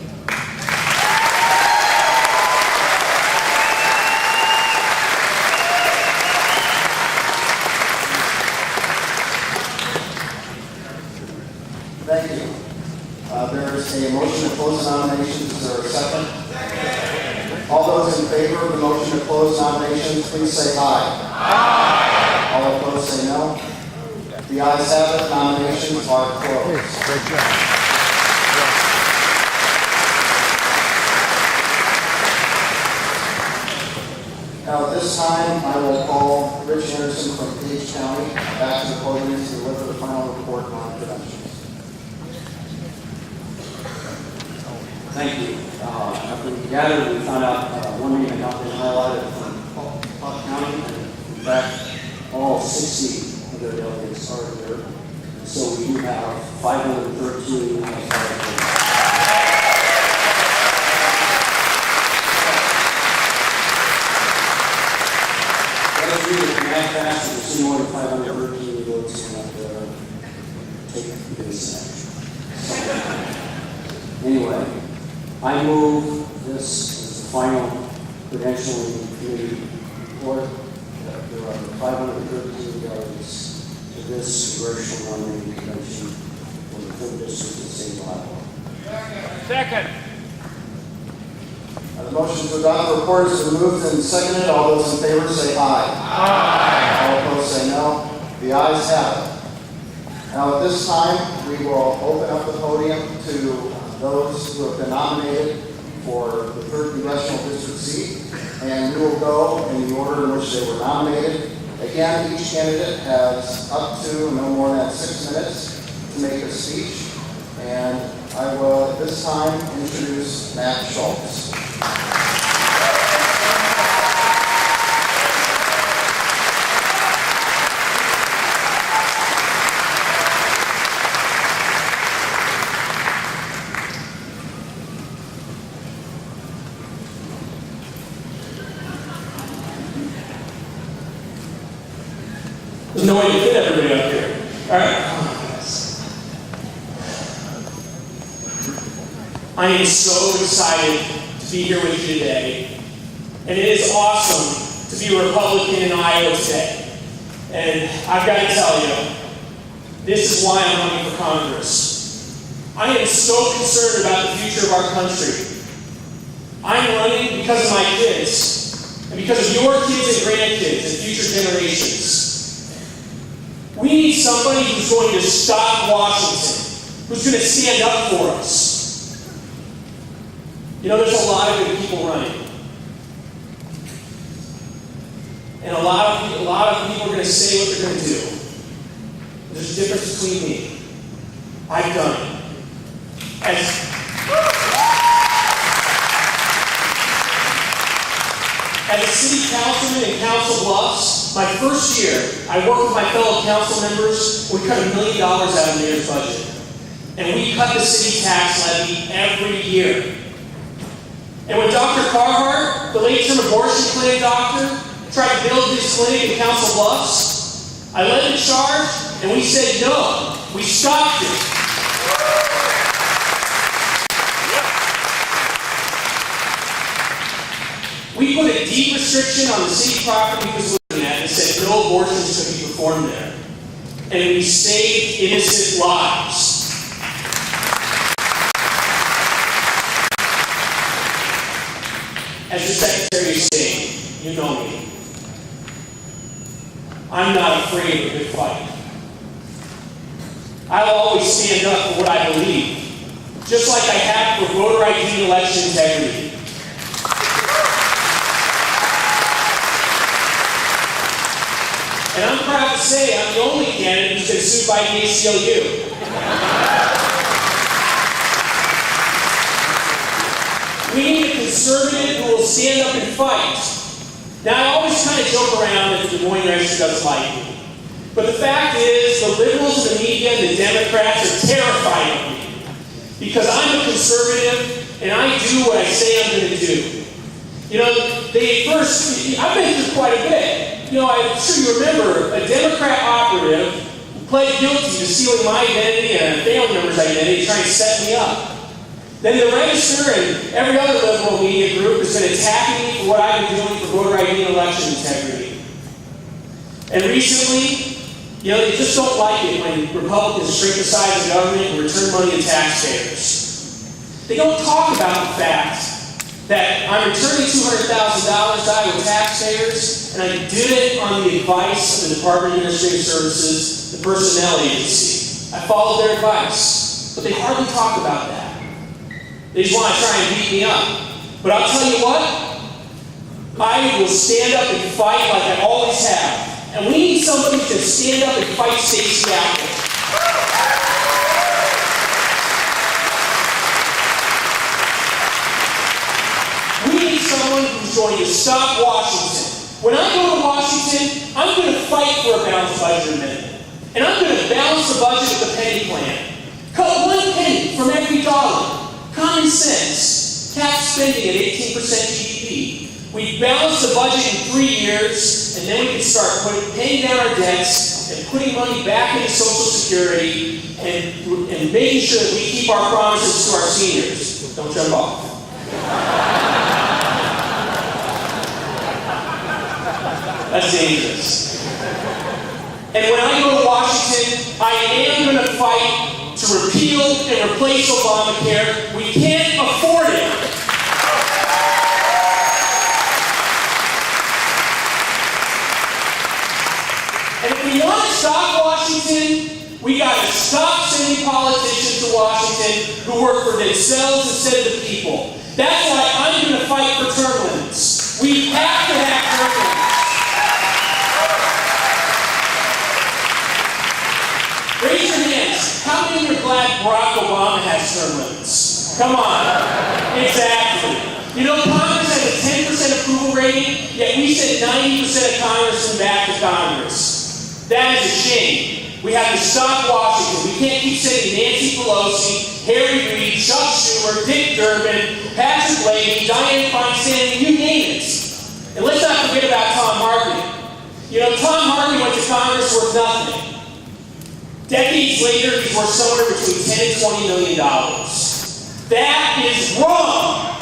Thank you. All those in favor of the motion to close nominations, please say aye. Aye. All opposed say no. The ayes have it, nominations are closed. Great job. Now, at this time, I will call Rich Anderson from Page County back to the podium to deliver the final report on credentials. Thank you. After we gathered, we found out one name had not been highlighted from Clark County, and in fact, all 60 of their delegates are here. So we do have 513 highlighted. Let's read it from that fast, and we'll see more than 513 votes and take this action. Anyway, I move this as the final credentialing committee report that there are 513 delegates to this congressional nominating convention for the 3rd District of the State of Iowa. Second. The motion to adopt the report has been moved and seconded. All those in favor say aye. Aye. All opposed say no. The ayes have it. Now, at this time, we will open up the podium to those who have been nominated for the 3rd Congressional District seat, and we will go in the order in which they were nominated. Again, each candidate has up to no more than 6 minutes to make a speech, and I will at this time introduce Matt Schultz. There's no way to fit everybody up here. All right. I am so excited to be here with you today. And it is awesome to be a Republican in Iowa today. And I've got to tell you, this is why I'm running for Congress. I am so concerned about the future of our country. I'm running because of my kids, and because of your kids and grandkids and future generations. We need somebody who's going to stop Washington, who's going to stand up for us. You know, there's a lot of good people running. And a lot of people are going to say what they're going to do. There's a difference between me. I've done it. As a city councilman in Council Bluffs, my first year, I worked with my fellow council members. We cut $1 million out of the mayor's budget. And we cut the city tax levy every year. And when Dr. Carhart, the late-term abortion clinic doctor, tried to build his clinic in Council Bluffs, I led the charge, and we said no. We stopped it. We put a deed restriction on the city property he was living at and said no abortions could be performed there. And we saved innocent lives. As your Secretary of State, you know me. I'm not afraid of a good fight. I'll always stand up for what I believe, just like I have for voter ID and election integrity. And I'm proud to say I'm the only candidate who's been sued by the ACLU. We need a conservative who will stand up and fight. Now, I always kind of joke around that the Des Moines Register doesn't like me. But the fact is, the liberals, the media, and the Democrats are terrified of me. Because I'm a conservative, and I do what I say I'm going to do. You know, I've been through quite a bit. You know, I'm sure you remember a Democrat operative who pled guilty to stealing my identity and a family member's identity, trying to set me up. Then the Register and every other liberal media group has been attacking me for what I've been doing for voter ID and election integrity. And recently, you know, they just don't like it when Republicans shrink the size of government and return money to taxpayers. They don't talk about the fact that I'm returning $200,000 to Iowa taxpayers, and I did it on the advice of the Department of Administrative Services, the personnel agency. I followed their advice, but they hardly talk about that. They just want to try and beat me up. But I'll tell you what, I will stand up and fight like I always have. And we need somebody to stand up and fight Stacey Apple. We need someone who's going to stop Washington. When I go to Washington, I'm going to fight for a balanced budget amendment. And I'm going to balance the budget with the penny plan. Cut 1 penny from every dollar. Common sense. Cap spending at 18% GDP. We balance the budget in 3 years, and then we can start paying down our debts and putting money back into Social Security and making sure that we keep our promises to our seniors. Don't jump off. That's dangerous. And when I go to Washington, I am going to fight to repeal and replace Obamacare. We can't afford it. And if we want to stop Washington, we got to stop sending politicians to Washington who work for themselves instead of the people. That's why I'm going to fight for term limits. We have to have term limits. Raise your hands. How many are glad Barack Obama has term limits? Come on. Exactly. You know, Congress has a 10% approval rating, yet we sent 90% of congressmen back to Congress. That is a shame. We have to stop Washington. We can't keep sending Nancy Pelosi, Harry Reid, Chuck Schumer, Dick Durbin, Patrick Leahy, Dianne Feinstein, you name it. And let's not forget about Tom Harkin. You know, Tom Harkin went to Congress worth nothing. Decades later, he's worth somewhere between $10 and $20 million. That is wrong.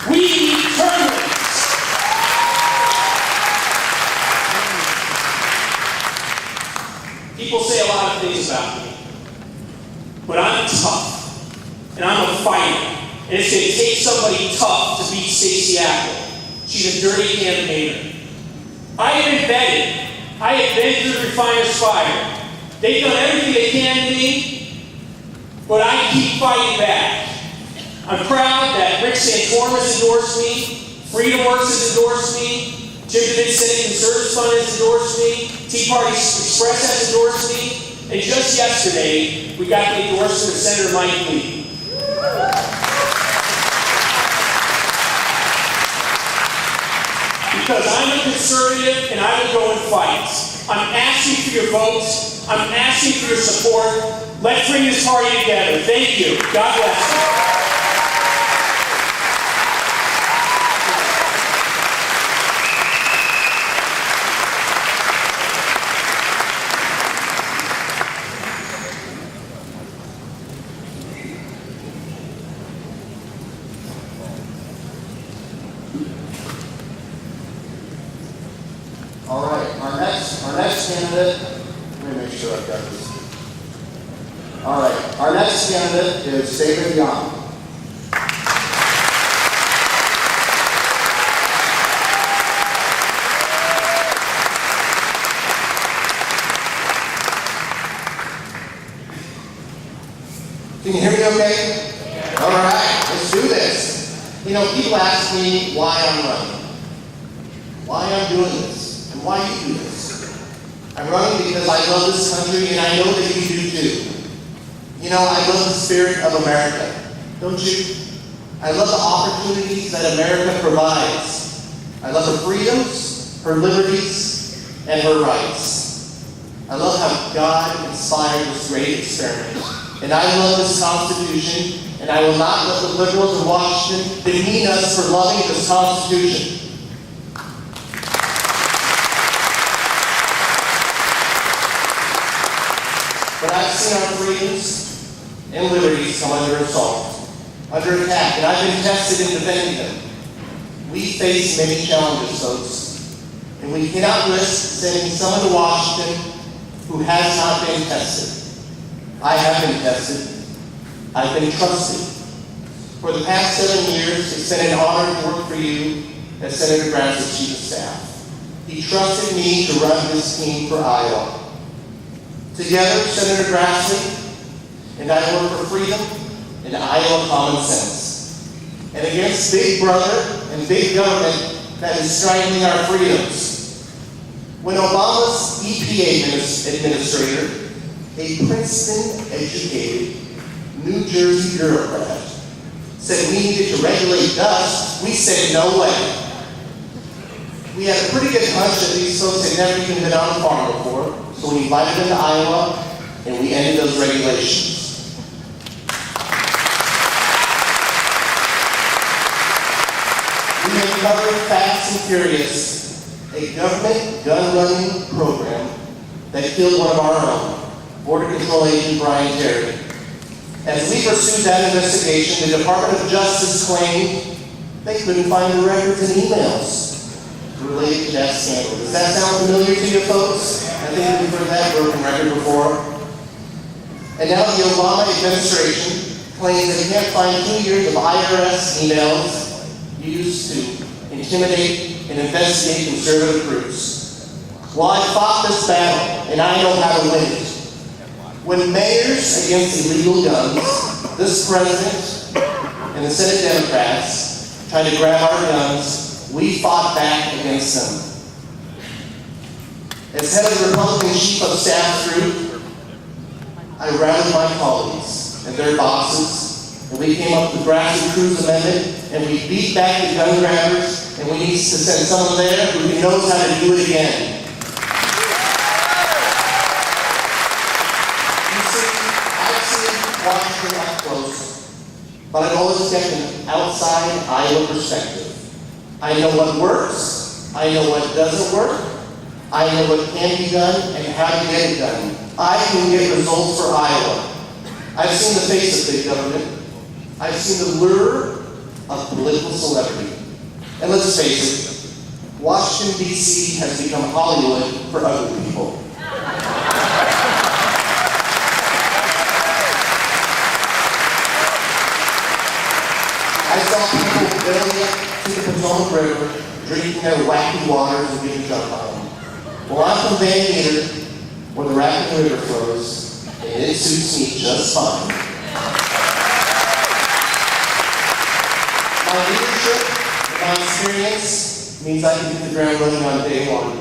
We need term limits. People say a lot of things about me, but I'm tough, and I'm a fighter, and it's going to take somebody tough to beat Stacey Apple. She's a dirty campaigner. I have been vetted. I have been through the refiner's fire. They've done everything they can to me, but I keep fighting back. I'm proud that Rick Santorum has endorsed me, Freedom Works has endorsed me, Jim DeWitt Senate Conservatives Fund has endorsed me, Tea Party Express has endorsed me, and just yesterday, we got the endorsement of Senator Mike Lee. Because I'm a conservative and I will go and fight. I'm asking for your votes. I'm asking for your support. Let's bring this party together. Thank you. God bless you. All right, our next candidate, let me make sure I've got this. All right, our next candidate is David Young. Can you hear me okay? Yeah. All right, let's do this. You know, people ask me why I'm running, why I'm doing this. Why you do this? I'm running because I love this country and I know that you do too. You know, I love the spirit of America, don't you? I love the opportunities that America provides. I love her freedoms, her liberties, and her rights. I love how God inspired this great experiment. And I love this Constitution, and I will not let the liberals in Washington demean us for loving this Constitution. But I've seen our freedoms and liberties come under assault, under attack, and I've been tested in defending them. We face many challenges, folks, and we cannot risk sending someone to Washington who has not been tested. I have been tested. I've been trusted. For the past 7 years, it's been an honor to work for you as Senator Grassley's Chief of Staff. He trusted me to run this team for Iowa. Together, Senator Grassley and I work for freedom and Iowa common sense, and against big brother and big government that is strangling our freedoms. When Obama's EPA administrator, a Princeton-educated New Jersey bureaucrat, said we needed to regulate dust, we said no way. We had a pretty good hunch that these folks had never even been on a farm before, so we invited them to Iowa and we ended those regulations. We have covered fast and furious a government gun-running program that killed one of our own, Border Control Agent Brian Terry. As we pursued that investigation, the Department of Justice claimed they couldn't find the records and emails related to that scandal. Does that sound familiar to you folks? I think we've heard that broken record before. And now the Obama administration claims that you can't find 2 years of IRS emails used to intimidate and investigate conservative groups. Well, I fought this battle, and I know how to win it. When mayors against illegal guns, this president and the Senate Democrats tried to grab our guns, we fought back against them. As head of the Republican Chief of Staff group, I rallied my colleagues and their bosses, and we came up with the Grassley Cruz Amendment, and we beat back the gun grabbers, and we need to send someone there who knows how to do it again. Washington up close, but I've always kept an outside Iowa perspective. I know what works, I know what doesn't work, I know what can be done and how to get it done. I can get results for Iowa. I've seen the face of big government. I've seen the lure of political celebrity. And let's face it, Washington, D.C. has become Hollywood for other people. I saw people building up to the Potomac River, drinking their wacky waters and getting drunk on them. Well, I'm from Van Meter, where the Rapid River flows, and it suits me just fine. My leadership and my experience means I can hit the ground running on day one.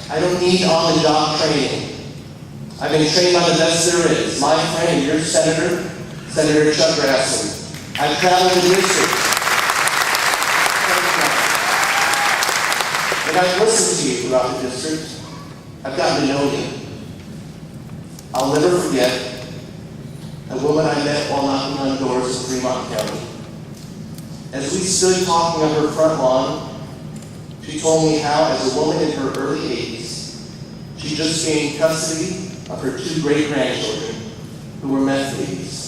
I don't need on-the-job training. I've been trained by the best there is. My friend and your senator, Senator Chuck Grassley. I've traveled the district. And I've listened to you throughout the district. I've gotten to know you. I'll never forget a woman I met while knocking on doors in Fremont County. As we stood talking on her front lawn, she told me how, as a woman in her early 80s, she just gained custody of her 2 great-grandchildren who were meth babies.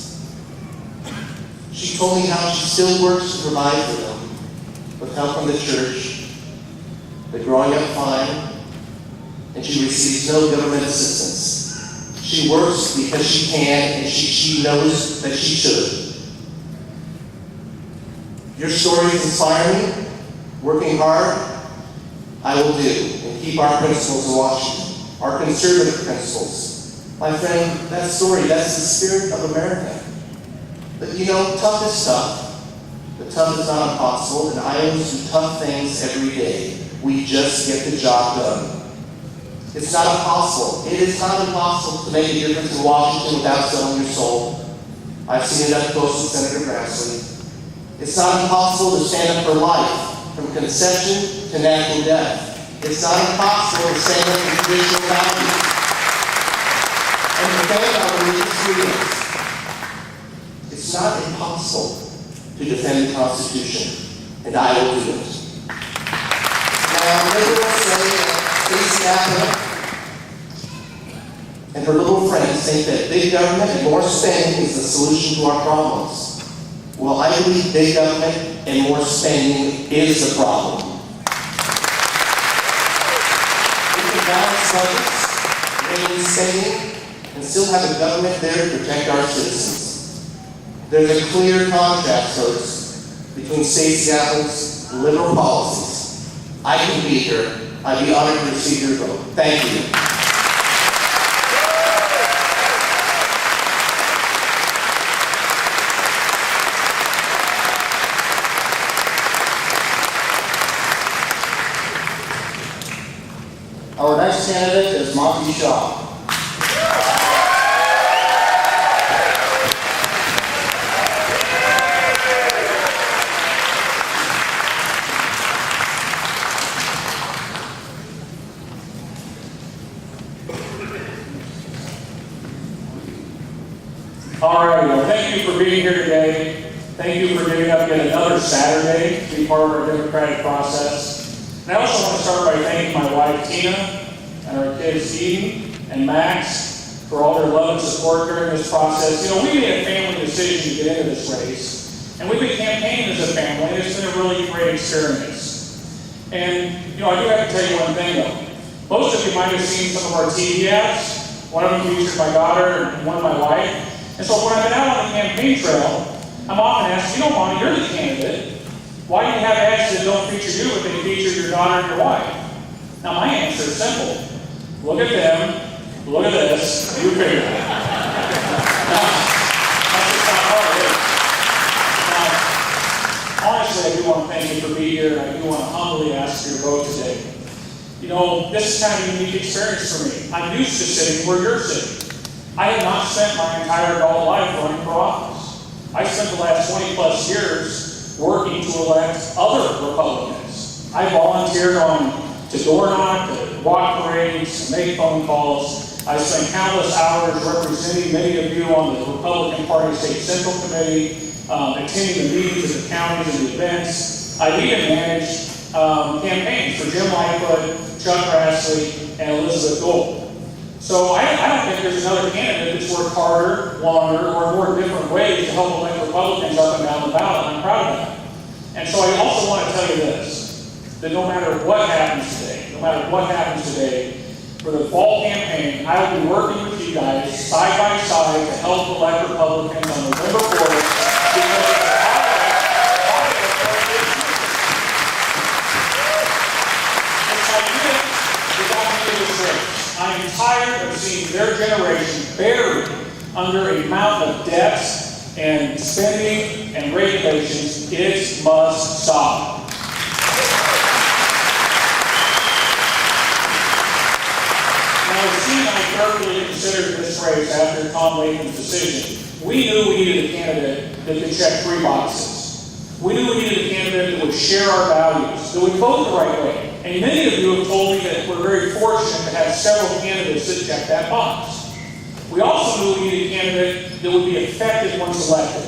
She told me how she still works to provide for them with help from the church. They're growing up fine, and she receives no government assistance. She works because she can, and she knows that she should. Your stories inspire me. Working hard, I will do, and keep our principles in Washington, our conservative principles. My friend, that story, that's the spirit of America. But you know, tough is tough, but tough is not impossible, and Iowans do tough things every day. We just get the job done. It's not impossible. It is not impossible to make a difference in Washington without selling your soul. I've seen it up close with Senator Grassley. It's not impossible to stand up for life, from conception to natural death. It's not impossible to stand up for traditional values and defend our religious freedoms. It's not impossible to defend the Constitution, and I will do it. Now, liberals say that Stacey Abrams and her little friends think that big government and more spending is the solution to our problems. Well, I believe big government and more spending is the problem. We can balance budgets, rein in spending, and still have a government there to protect our citizens. There's a clear contrast, folks, between State Seattle's liberal policies. I can be here. I'd be honored to receive your vote. Thank you. Our next candidate is Monty Shaw. All right, well, thank you for being here today. Thank you for giving up yet another Saturday to be part of our democratic process. And I also want to start by thanking my wife, Tina, and our kids, Eden and Max, for all their love and support during this process. You know, we made a family decision to get into this race, and we've been campaigning as a family, and it's been a really great experience. And, you know, I do have to tell you one thing, though. Most of you might have seen some of our TV ads. One of them featured my daughter and one of my wife. And so when I've been out on the campaign trail, I'm often asked, you know, Monty, you're the candidate. Why do you have ads that don't feature you, but they feature your daughter and your wife? Now, my answer is simple. Look at them, look at this, you figure it out. Now, that's just not hard, is it? Now, honestly, I do want to thank you for being here, and I do want to humbly ask for your vote today. You know, this is kind of a unique experience for me. I'm used to sitting where you're sitting. I have not spent my entire adult life running for office. I spent the last 20 plus years working to elect other Republicans. I volunteered to door knock, to walk parades, to make phone calls. I spent countless hours representing many of you on the Republican Party State Central Committee, attending the meetings of the counties and the events. I even managed campaigns for Jim Lightfoot, Chuck Grassley, and Elizabeth Gold. So I don't think there's another candidate that's worked harder, longer, or more different ways to help elect Republicans up and down the ballot. I'm proud of that. And so I also want to tell you this, that no matter what happens today, for the fall campaign, I will be working with you guys side by side to help elect Republicans on November 4th because I'm tired of seeing their generation buried under a mountain of debts and spending and regulations. It must stop. Now, the team and I carefully considered this race after Tom Layton's decision. We knew we needed a candidate that could check 3 boxes. We knew we needed a candidate that would share our values, that would vote the right way. And many of you have told me that we're very fortunate to have several candidates that check that box. We also knew we needed a candidate that would be effective once elected.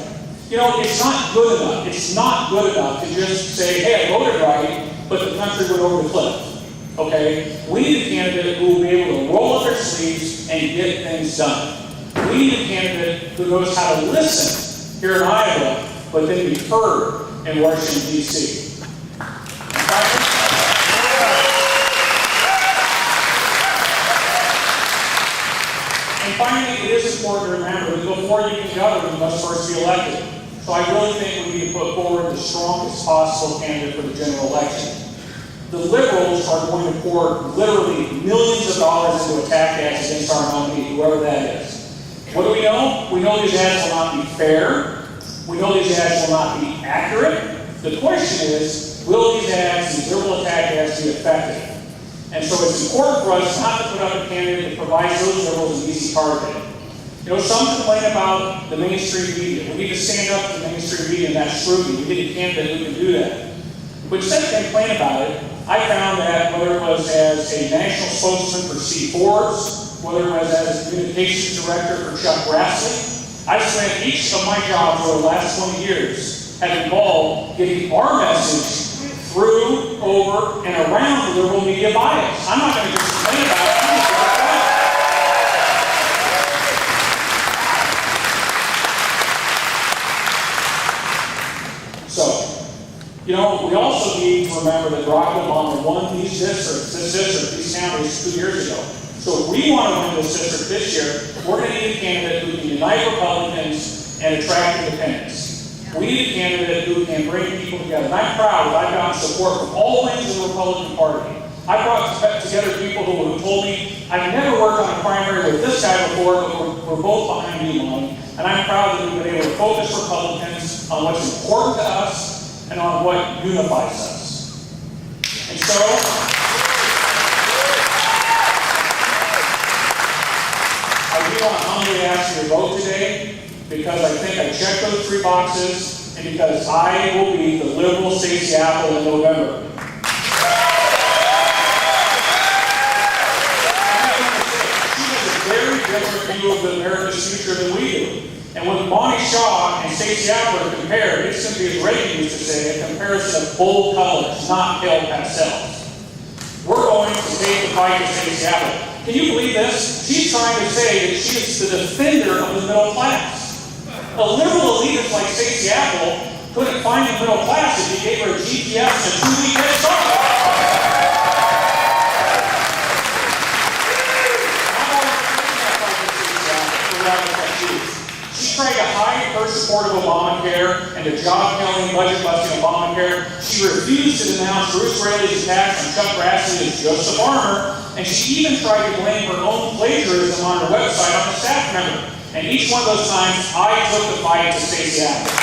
You know, it's not good enough. It's not good enough to just say, hey, I voted right, but the country went over the cliff. Okay? We need a candidate who will be able to roll up their sleeves and get things done. We need a candidate who knows how to listen here in Iowa, but then be heard in Washington, D.C. And finally, it is important to remember that before you can govern, you must first be elected. So I really think we need to put forward the strongest possible candidate for the general election. The liberals are going to pour literally millions of dollars into attack ads against our nominee, whoever that is. What do we know? We know these ads will not be fair. We know these ads will not be accurate. The question is, will these ads, these liberal attack ads, be effective? And so it's important for us not to put up a candidate that provides those liberals an easy target. You know, some complain about the mainstream media. We need to stand up to the mainstream media and that scrutiny. We need a candidate who can do that. But instead of complaining about it, I found that whether it was as a national spokesman for C. Forbes, whether it was as a communications director for Chuck Grassley, I've spent each of my jobs over the last 20 years have involved getting our message through, over, and around the liberal media bias. I'm not going to just complain about it. I'm going to talk about it. So, you know, we also need to remember that Barack Obama won these districts, these counties 2 years ago. So if we want to win this district this year, we're going to need a candidate who can unite Republicans and attract independents. We need a candidate who can bring people together. And I'm proud that I've gotten support from all wings of the Republican Party. I brought together people who told me, I've never worked on a primary with this guy before, but we're both behind you, Lonnie. And I'm proud that we've been able to focus Republicans on what's important to us and on what unifies us. And so, I do want to humbly ask you to vote today, because I think I checked those 3 boxes, and because I will be the liberal Stacey Apple in November. Very different view of America's future than we do. And when Bonnie Shaw and Stacey Apple are compared, it's going to be, as Reagan used to say, a comparison of bold colors, not pale pastels. We're going to take the fight to Stacey Apple. Can you believe this? She's trying to say that she is the defender of the middle class. A liberal elitist like Stacey Apple couldn't find the middle class if you gave her a GPS and a 2-week head start. She tried to hide her support of Obamacare and the job-killing, budget-busting Obamacare. She refused to denounce Bruce Raley's attacks on Chuck Grassley as just a farmer, and she even tried to blame her own plagiarism on her website on a staff member. And each one of those times, I took the fight to Stacey Apple.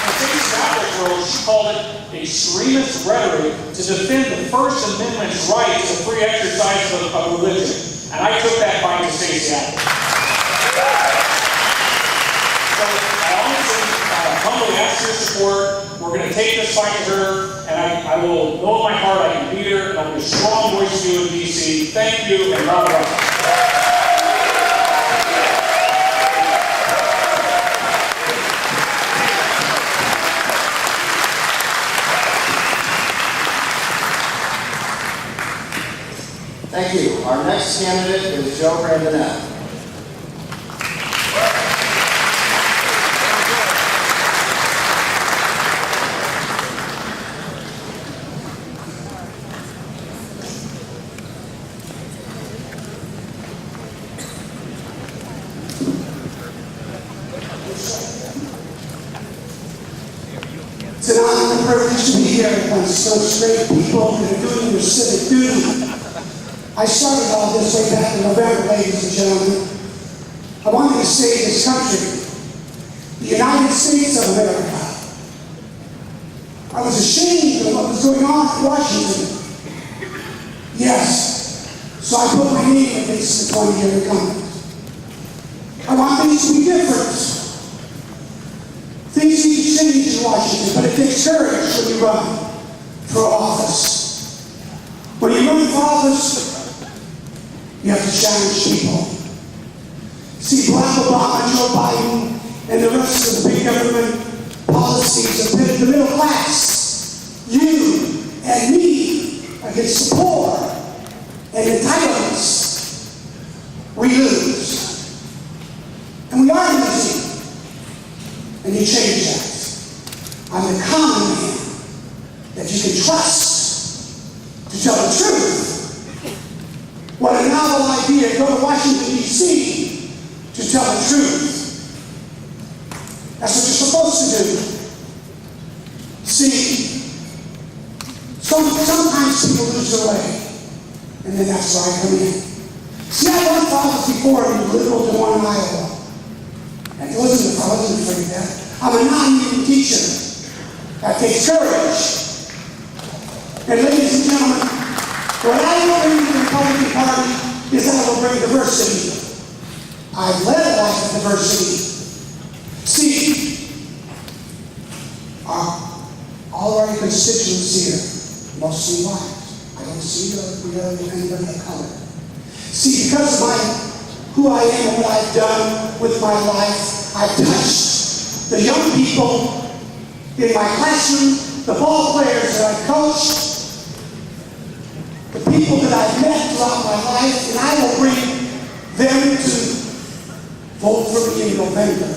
In Stacey Apple's world, she called it extremist rhetoric to defend the First Amendment's right to the free exercise of religion. And I took that fight to Stacey Apple. So I honestly humbly ask your support. We're going to take this fight to her, and I will know in my heart I can beat her, and I'll be a strong voice to you in D.C. Thank you, and God bless. Thank you. Our next candidate is Joe Brandonette. It's an honor and a privilege to be here with such great people that are doing their civic duty. I started all this way back in November, ladies and gentlemen. I wanted to save this country, the United States of America. I was ashamed of what was going on in Washington. Yes, so I put my name against the 20-year incumbent. I want things to be different. Things need to change in Washington, but it takes courage when you run for office. When you run for office, you have to challenge people. See, Barack Obama, Joe Biden, and the rest of the big government policies have pitted the middle class, you and me, against the poor and entitlements. We lose. And we are losing. And you change that. I'm the common man that you can trust to tell the truth. What a novel idea, go to Washington, D.C. to tell the truth. That's what you're supposed to do. See, sometimes people lose their way, and then that's where I come in. See, I run for office before in Liberal Des Moines, Iowa. And I wasn't afraid of that. I'm a non-union teacher. That takes courage. And ladies and gentlemen, what I will bring to the Republican Party is I will bring diversity. I've led a life of diversity. See, all our constituents here, mostly white. I don't see anybody of color. See, because of who I am and what I've done with my life, I've touched the young people in my classroom, the ball players that I've coached, the people that I've met throughout my life, and I will bring them to vote for me in November.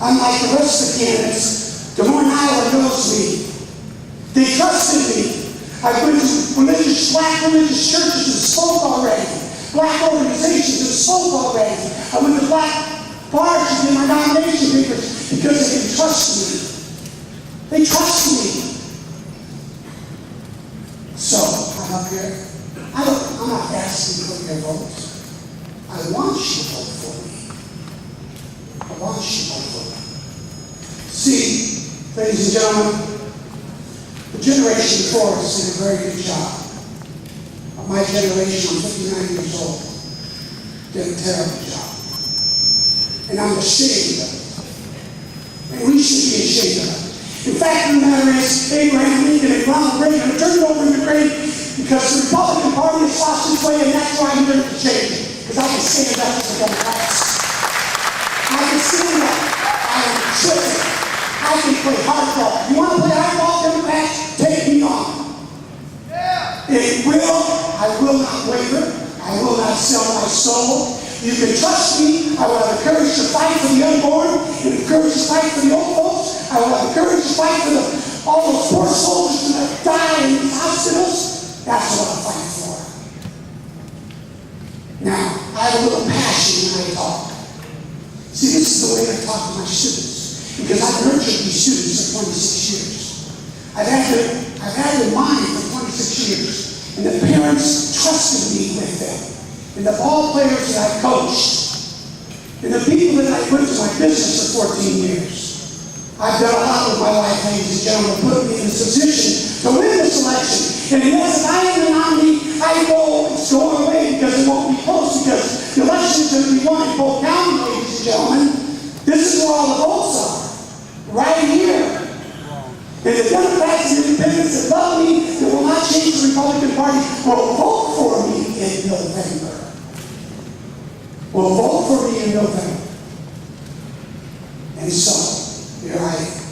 Unlike the rest of the candidates, Des Moines, Iowa knows me. They trusted me. I've been to black religious churches and spoke already. black organizations that spoke already. I went to black bars to get my nomination papers because they didn't trust me. They trust me. So, I'm up here. I'm not asking for your vote. I want you to vote for me. I want you to vote for me. See, ladies and gentlemen, the generation before us did a very good job. My generation, I'm 59 years old, did a terrible job. And I'm ashamed of it. And we should be ashamed of it. In fact, the matter is, Abraham Lincoln and Ronald Reagan are turned over in the grave because the Republican Party has lost its way, and that's why I'm here to change it. Because I can stand up to the Democrats. I can stand up. I am tripping. I can play hardball. You want to play hardball, Democrats? Take me on. I will not waver. I will not sell my soul. You can trust me. I will have the courage to fight for the unborn, and the courage to fight for the old folks. I will have the courage to fight for all those poor soldiers that die in these hospitals. That's what I'm fighting for. Now, I have a little passion when I talk. See, this is the way I talk to my students, because I've nurtured these students for 26 years. I've had their mind for 26 years. And the parents trusted me with them. And the ball players that I coached. And the people that I put to my business for 14 years. I've done a lot with my life, ladies and gentlemen, to put me in this position to win this election. And yes, if I am the nominee, I know it's going away because it won't be close, because the election is going to be won in Polk County, ladies and gentlemen. This is where all the votes are. Right here. And the Democrats and independents that love me, that will not change the Republican Party, will vote for me in November. Will vote for me in November. And so, here I am.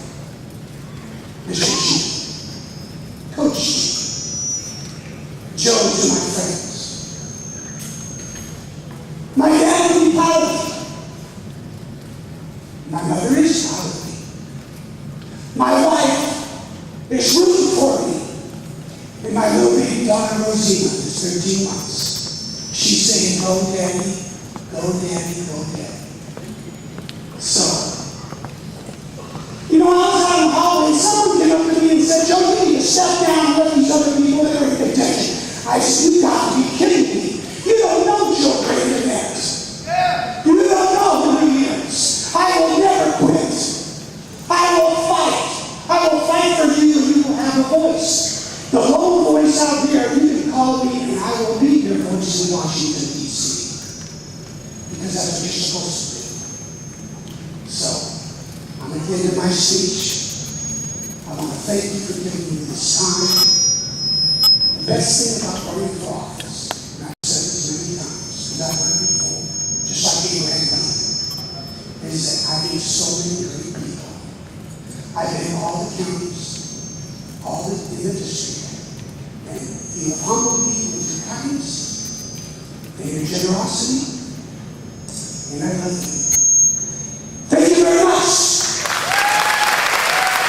Mr. G. Coach G. Joe to my friends. My dad would be proud of me. My mother is proud of me. My wife is rooting for me. And my little baby daughter, Rosina, is 13 months. She's saying, go, Daddy, go, Daddy, go, Daddy. So, you know, I was out in the hallway, and someone came up to me and said, Joe, you need to step down and let these other people that are in contention. I said, you got to be kidding me. You don't know Joe Biden. You don't know who he is. I will never quit. I will fight. I will fight for you, and you will have a voice. The lone voice out there, you can call me, and I will be your voice in Washington, D.C. Because that's what you're supposed to do. So, I'm at the end of my speech. I want to thank you for giving me this time. The best thing about running for office, and I've said this many times, because I've run before, just like Abraham Lincoln, is that I meet so many great people. I've been in all the counties, all in the district, and you have humbled me with your kindness and your generosity, and I love you.